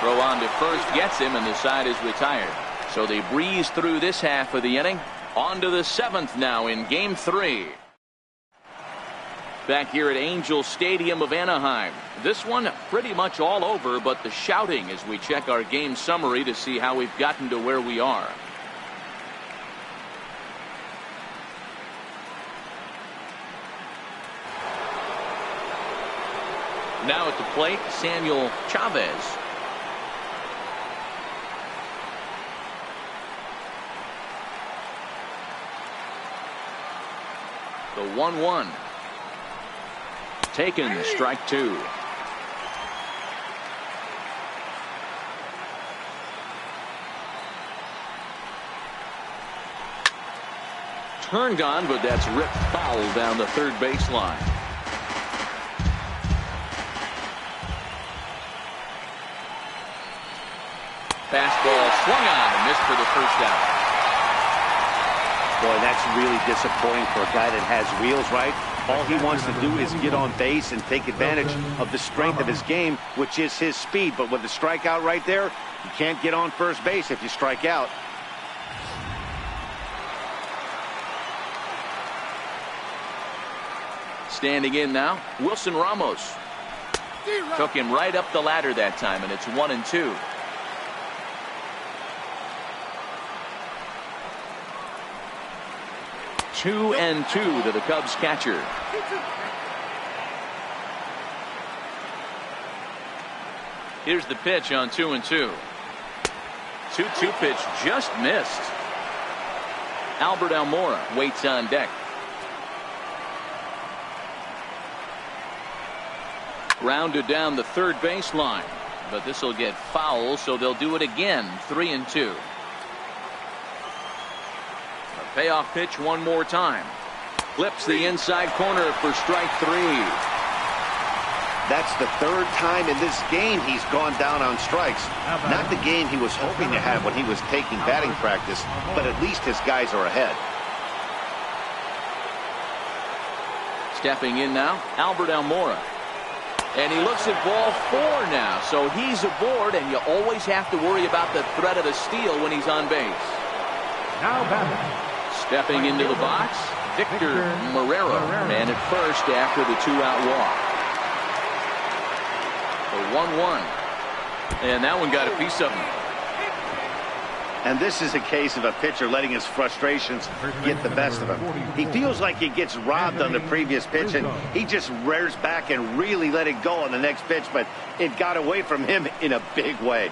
Throw on to first gets him, and the side is retired. So they breeze through this half of the inning. On to the 7th now in Game 3. Back here at Angel Stadium of Anaheim. This one pretty much all over, but the shouting as we check our game summary to see how we've gotten to where we are. Now at the plate, Samuel Chavez. The 1-1. Taken, strike 2. Turned on, but that's ripped foul down the third baseline. Fastball swung on and missed for the first out. Boy, that's really disappointing for a guy that has wheels, right? All he wants to do is get on base and take advantage of the strength of his game, which is his speed. But with the strikeout right there, you can't get on first base if you strike out. Standing in now, Wilson Ramos. Took him right up the ladder that time, and it's 1-2. Two and 2 to the Cubs catcher. Here's the pitch on 2-2. 2-2 pitch just missed. Albert Almora waits on deck. Grounded down the third baseline, but this will get foul, so they'll do it again. 3-2. Payoff pitch one more time. Flips the inside corner for strike 3. That's the 3rd time in this game he's gone down on strikes. Not the game he was hoping to have when he was taking batting practice, but at least his guys are ahead. Stepping in now, Albert Almora. And he looks at ball 4 now, so he's aboard, and you always have to worry about the threat of a steal when he's on base. Now batting. Stepping into the box, Victor Marrero, man at first after the 2-out walk. The 1-1, and that one got a piece of him. And this is a case of a pitcher letting his frustrations get the best of him. He feels like he gets robbed on the previous pitch, and he just rears back and really let it go on the next pitch, but it got away from him in a big way.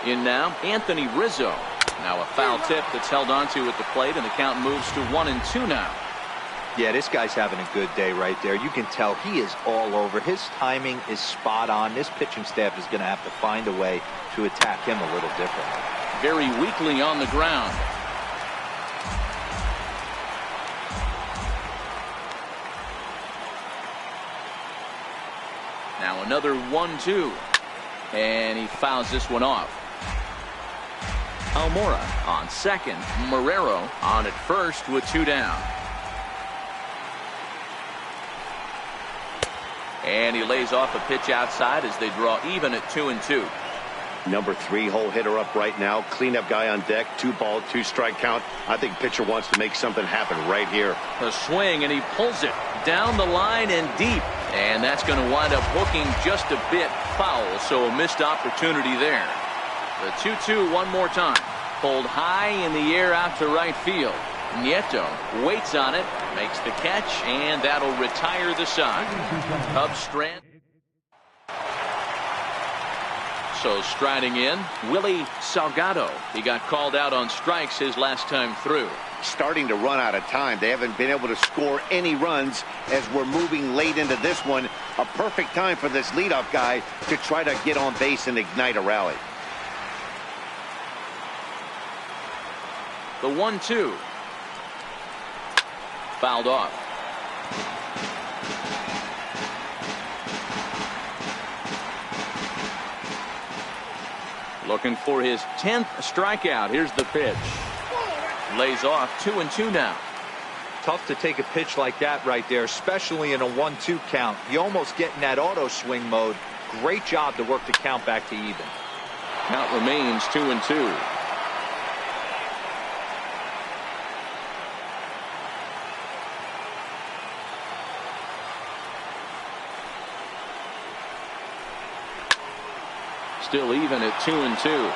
In now, Anthony Rizzo. Now a foul tip that's held onto at the plate, and the count moves to 1-2 now. Yeah, this guy's having a good day right there. You can tell he is all over. His timing is spot on. This pitching staff is going to have to find a way to attack him a little differently. Very weakly on the ground. Now another 1-2. And he fouls this one off. Almora on second. Marrero on at first with 2 down. And he lays off a pitch outside as they draw even at 2-2. Number 3 hole hitter up right now. Cleanup guy on deck. 2-ball, 2-strike count. I think pitcher wants to make something happen right here. A swing, and he pulls it down the line and deep. And that's going to wind up hooking just a bit foul, so a missed opportunity there. The 2-2 one more time. Pulled high in the air out to right field. Nieto waits on it, makes the catch, and that'll retire the side. Cubs strand. So striding in, Willie Salgado. He got called out on strikes his last time through. Starting to run out of time. They haven't been able to score any runs as we're moving late into this one. A perfect time for this leadoff guy to try to get on base and ignite a rally. The 1-2. Fouled off. Looking for his 10th strikeout. Here's the pitch. Lays off 2-2 now. Tough to take a pitch like that right there, especially in a 1-2 count. You almost get in that auto swing mode. Great job to work the count back to even. Count remains 2-2. Still even at 2-2.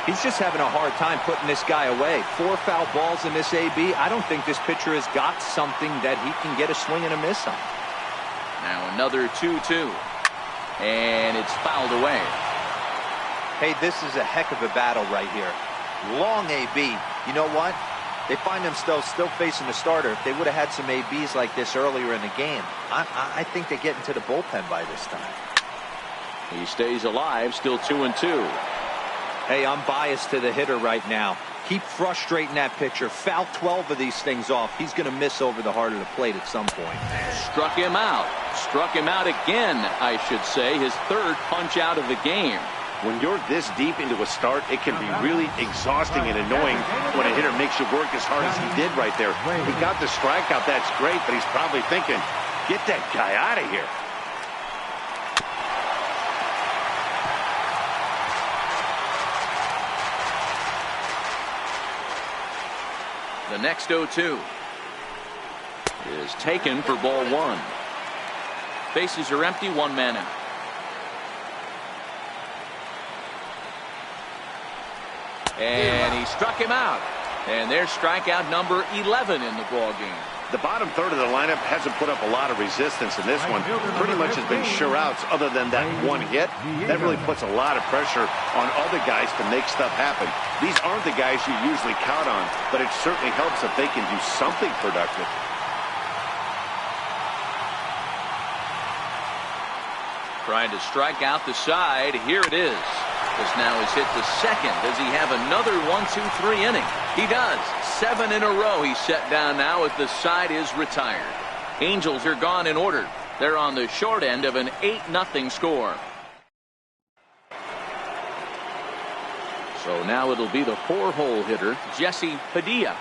He's just having a hard time putting this guy away. 4 foul balls in this AB. I don't think this pitcher has got something that he can get a swing and a miss on. Now another 2-2. And it's fouled away. Hey, this is a heck of a battle right here. Long AB. You know what? They find themselves still facing the starter. If they would have had some ABs like this earlier in the game, I think they get into the bullpen by this time. He stays alive, still 2-2. Hey, I'm biased to the hitter right now. Keep frustrating that pitcher. Foul 12 of these things off. He's going to miss over the heart of the plate at some point. Struck him out. Struck him out again, I should say. His 3rd punch out of the game. When you're this deep into a start, it can be really exhausting and annoying when a hitter makes you work as hard as he did right there. He got the strikeout. That's great, but he's probably thinking, get that guy out of here. The next 0-2 is taken for ball 1. Bases are empty, 1 man out. And he struck him out. And there's strikeout number 11 in the ball game. The bottom third of the lineup hasn't put up a lot of resistance in this one. Pretty much has been sure outs other than that one hit. That really puts a lot of pressure on other guys to make stuff happen. These aren't the guys you usually count on, but it certainly helps if they can do something productive. Trying to strike out the side. Here it is. This now is hit to second. Does he have another 1-2-3 inning? He does. 7 in a row he's set down now as the side is retired. Angels are gone in order. They're on the short end of an 8-0 score. So now it'll be the 4-hole hitter, Jesse Padilla.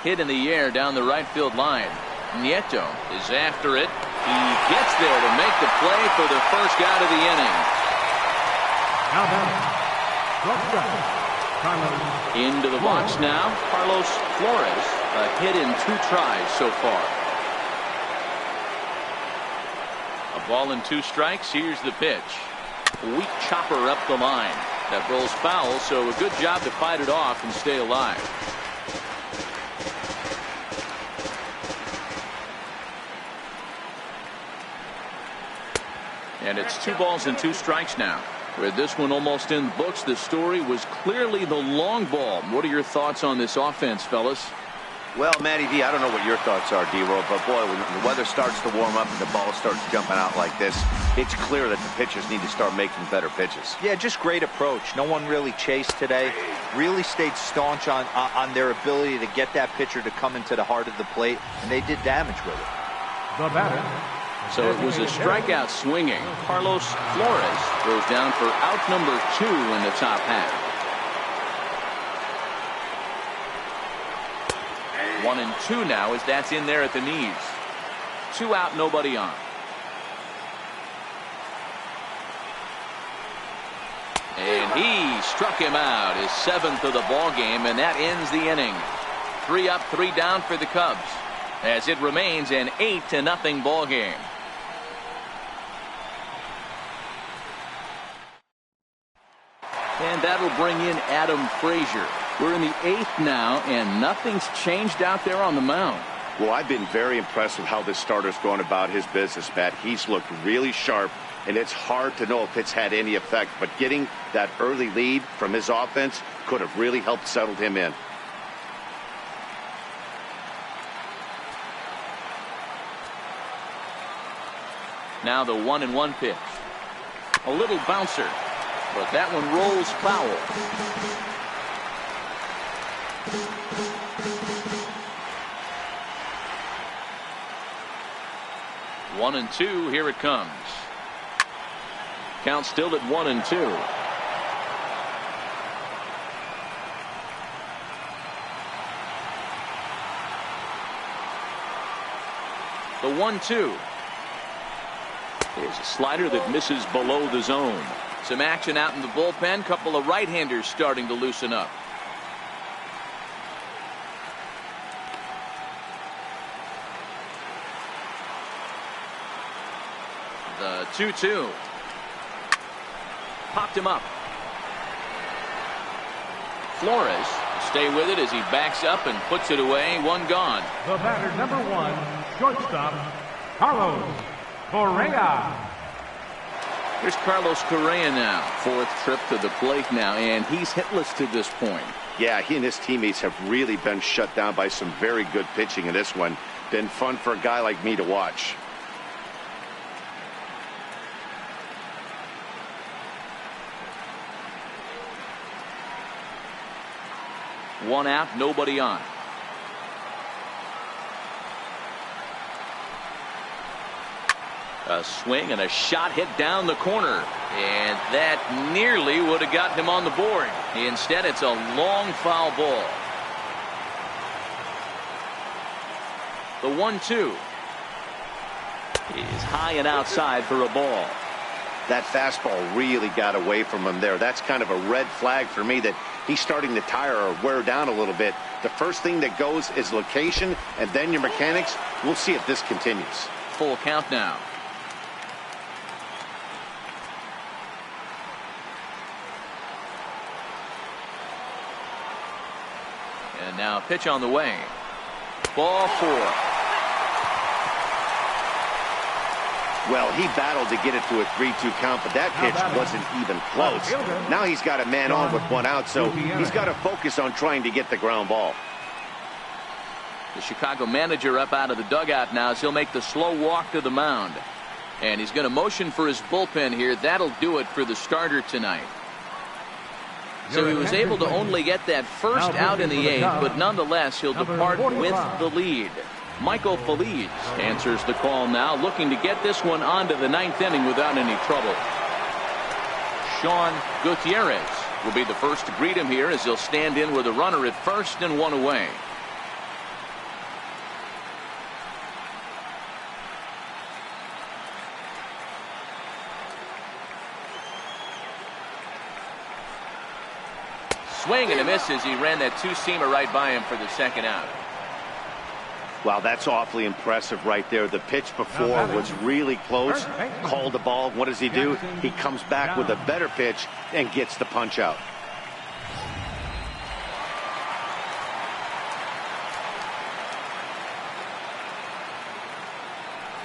Hit in the air down the right field line. Nieto is after it. He gets there to make the play for the first out of the inning. Into the box now, Carlos Flores. A hit in 2 tries so far. A ball and 2 strikes. Here's the pitch. Weak chopper up the line. That rolls foul, so a good job to fight it off and stay alive. And it's 2 balls and 2 strikes now. With this one almost in the books, the story was clearly the long ball. What are your thoughts on this offense, fellas? Well, Matty D, I don't know what your thoughts are, D-Roll, but boy, when the weather starts to warm up and the ball starts jumping out like this, it's clear that the pitchers need to start making better pitches. Yeah, just great approach. No one really chased today. Really stayed staunch on their ability to get that pitcher to come into the heart of the plate, and they did damage with it. The batter. So it was a strikeout swinging. Carlos Flores goes down for out number 2 in the top half. 1-2 now as that's in there at the knees. 2 out, nobody on. And he struck him out, his 7th of the ball game, and that ends the inning. 3 up, 3 down for the Cubs, as it remains an 8-0 ball game. And that'll bring in Adam Frazier. We're in the 8th now, and nothing's changed out there on the mound. Well, I've been very impressed with how this starter's going about his business, Pat. He's looked really sharp, and it's hard to know if it's had any effect. But getting that early lead from his offense could have really helped settle him in. Now the 1-1 pitch. A little bouncer, but that one rolls foul. 1-2, here it comes. Count still at 1-2. The 1-2. Here's a slider that misses below the zone. Some action out in the bullpen. Couple of right-handers starting to loosen up. The 2-2. Popped him up. Flores stay with it as he backs up and puts it away. 1 gone. The batter, number 1, shortstop, Carlos Correa. Here's Carlos Correa now. 4th trip to the plate now, and he's hitless to this point. Yeah, he and his teammates have really been shut down by some very good pitching in this one. Been fun for a guy like me to watch. One out, nobody on. A swing and a shot hit down the corner, and that nearly would have gotten him on the board. Instead, it's a long foul ball. The 1-2 is high and outside for a ball. That fastball really got away from him there. That's kind of a red flag for me that he's starting to tire or wear down a little bit. The first thing that goes is location, and then your mechanics. We'll see if this continues. Full count now. And now pitch on the way. Ball 4. Well, he battled to get it to a 3-2 count, but that pitch wasn't even close. Now he's got a man on with 1 out, so he's got to focus on trying to get the ground ball. The Chicago manager up out of the dugout now as he'll make the slow walk to the mound. And he's going to motion for his bullpen here. That'll do it for the starter tonight. So he was able to only get that first out in the 8th, but nonetheless he'll depart with the lead. Michael Feliz answers the call now, looking to get this one on to the 9th inning without any trouble. Sean Gutierrez will be the first to greet him here as he'll stand in with a runner at first and 1 away. Swing and a miss as he ran that 2-seamer right by him for the 2nd out. Wow, that's awfully impressive right there. The pitch before was really close. Called the ball. What does he do? He comes back with a better pitch and gets the punch out.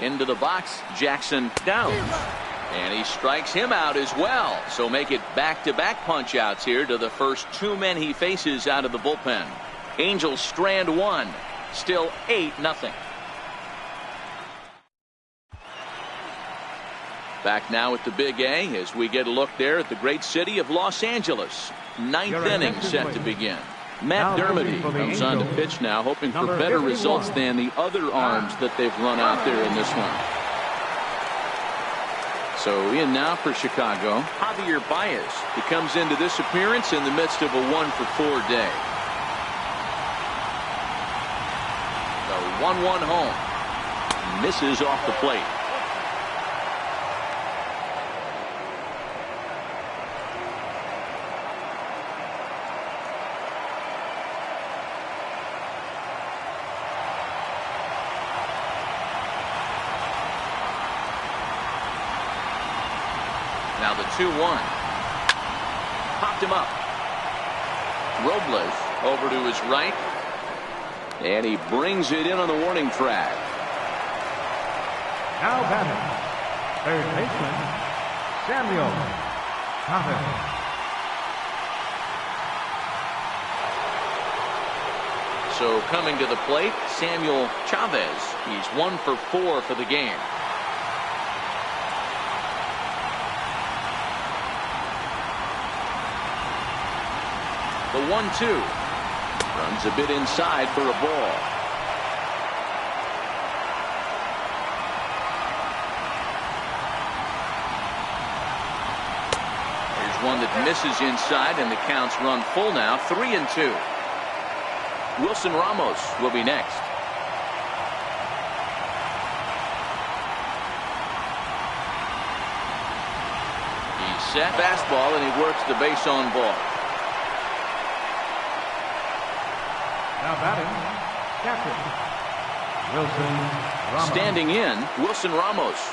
Into the box, Jackson down. And he strikes him out as well. So make it back-to-back punch-outs here to the first two men he faces out of the bullpen. Angels strand one. Still 8-0. Back now at the Big A as we get a look there at the great city of Los Angeles. Ninth inning set to begin. Matt Dermody comes on to pitch now, hoping for better results than the other arms that they've run out there in this one. So in now for Chicago, Javier Baez. He comes into this appearance in the midst of a 1-for-4 day. The 1-1 home. Misses off the plate. Now the 2-1. Popped him up. Robles over to his right. And he brings it in on the warning track. Now batting, third baseman, Samuel Chavez. So coming to the plate, Samuel Chavez. He's 1-for-4 for the game. The 1-2 runs a bit inside for a ball. Here's one that misses inside, and the count's run full now. 3-2. Wilson Ramos will be next. He's set fastball, and he works the base on ball. Now batting, captain, Wilson Ramos. Standing in, Wilson Ramos.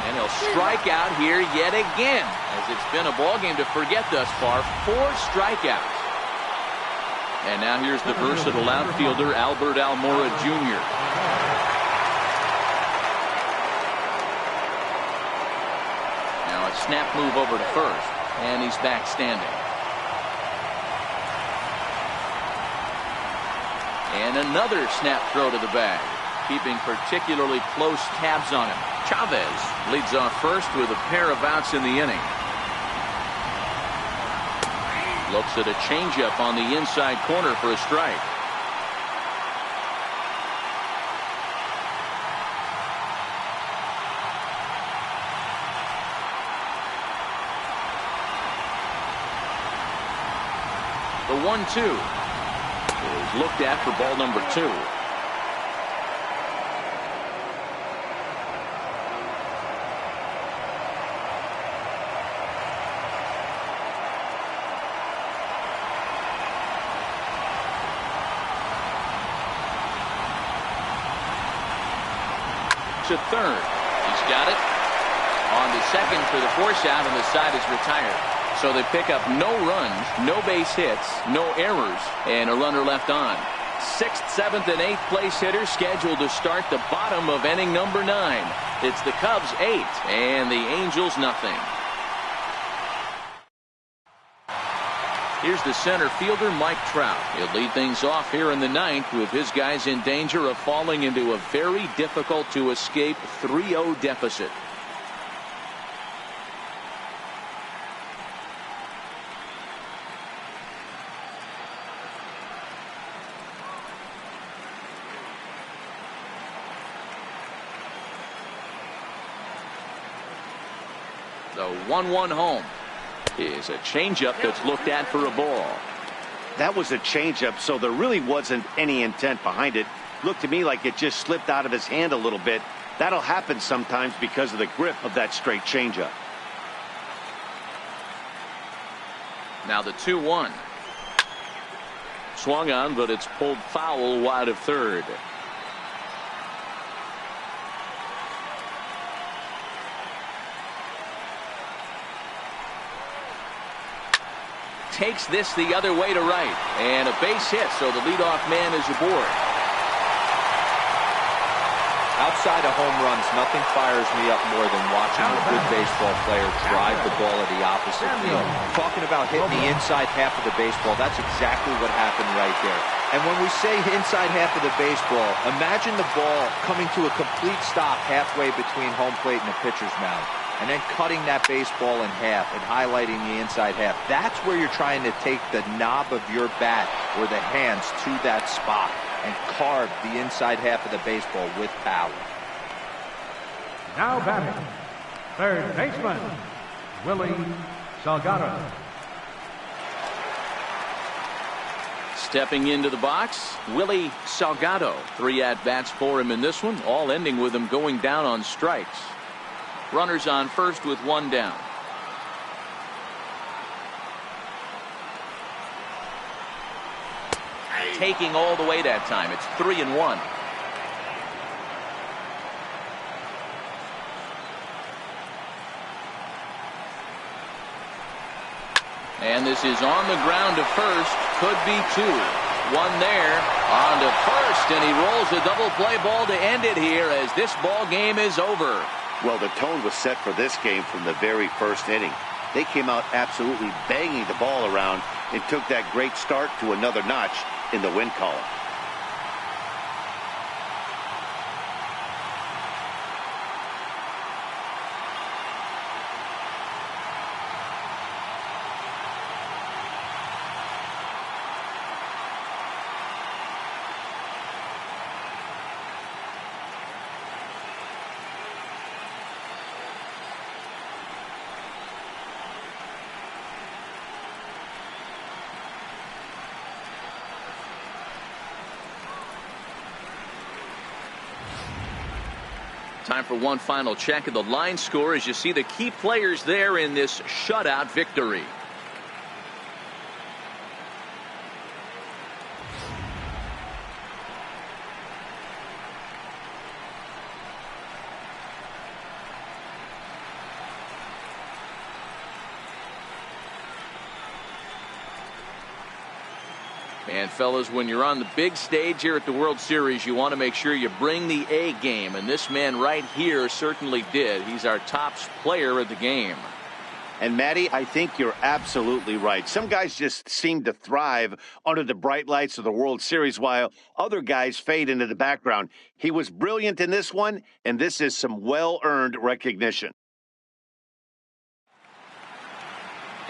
And he'll strike out here yet again, as it's been a ball game to forget thus far. 4 strikeouts. And now here's the versatile outfielder, Albert Almora Jr. Snap move over to first, and he's back standing. And another snap throw to the bag, keeping particularly close tabs on him. Chavez leads off first with a pair of outs in the inning. Looks at a changeup on the inside corner for a strike. The 1-2 is looked at for ball number 2. To third. He's got it. On to second for the force out, and the side is retired. So they pick up no runs, no base hits, no errors, and a runner left on. 6th, 7th, and 8th place hitters scheduled to start the bottom of inning number 9. It's the Cubs 8 and the Angels nothing. Here's the center fielder, Mike Trout. He'll lead things off here in the 9th with his guys in danger of falling into a very difficult to escape 3-0 deficit. The 1-1 home is a changeup that's looked at for a ball. That was a changeup, so there really wasn't any intent behind it. Looked to me like it just slipped out of his hand a little bit. That'll happen sometimes because of the grip of that straight changeup. Now the 2-1. Swung on, but it's pulled foul wide of third. takes this the other way to right. And a base hit, so the leadoff man is aboard. Outside of home runs, nothing fires me up more than watching a good baseball player drive the ball at the opposite field. Talking about hitting the inside half of the baseball, that's exactly what happened right there. And when we say inside half of the baseball, imagine the ball coming to a complete stop halfway between home plate and the pitcher's mound, and then cutting that baseball in half and highlighting the inside half. That's where you're trying to take the knob of your bat or the hands to that spot and carve the inside half of the baseball with power. Now batting, third baseman, Willie Salgado. Stepping into the box, Willie Salgado. 3 at-bats for him in this one, all ending with him going down on strikes. Runners on first with 1 down. Taking all the way that time. It's 3-1. And this is on the ground to first. Could be 2. 1 there. On to first, and he rolls a double play ball to end it here as this ball game is over. Well, the tone was set for this game from the very first inning. They came out absolutely banging the ball around and took that great start to another notch in the win column. Time for one final check of the line score as you see the key players there in this shutout victory. And fellas, when you're on the big stage here at the World Series, you want to make sure you bring the A game, and this man right here certainly did. He's our top player of the game. And Matty, I think you're absolutely right. Some guys just seem to thrive under the bright lights of the World Series while other guys fade into the background. He was brilliant in this one, and this is some well-earned recognition.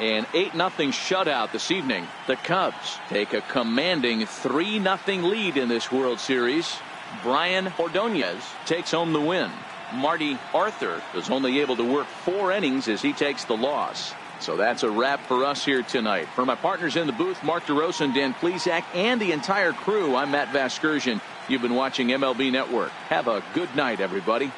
An 8-0 shutout this evening. The Cubs take a commanding 3-0 lead in this World Series. Brian Ordonez takes home the win. Marty Arthur was only able to work 4 innings as he takes the loss. So that's a wrap for us here tonight. For my partners in the booth, Mark DeRosa and Dan Plesac, and the entire crew, I'm Matt Vasgersian. You've been watching MLB Network. Have a good night, everybody.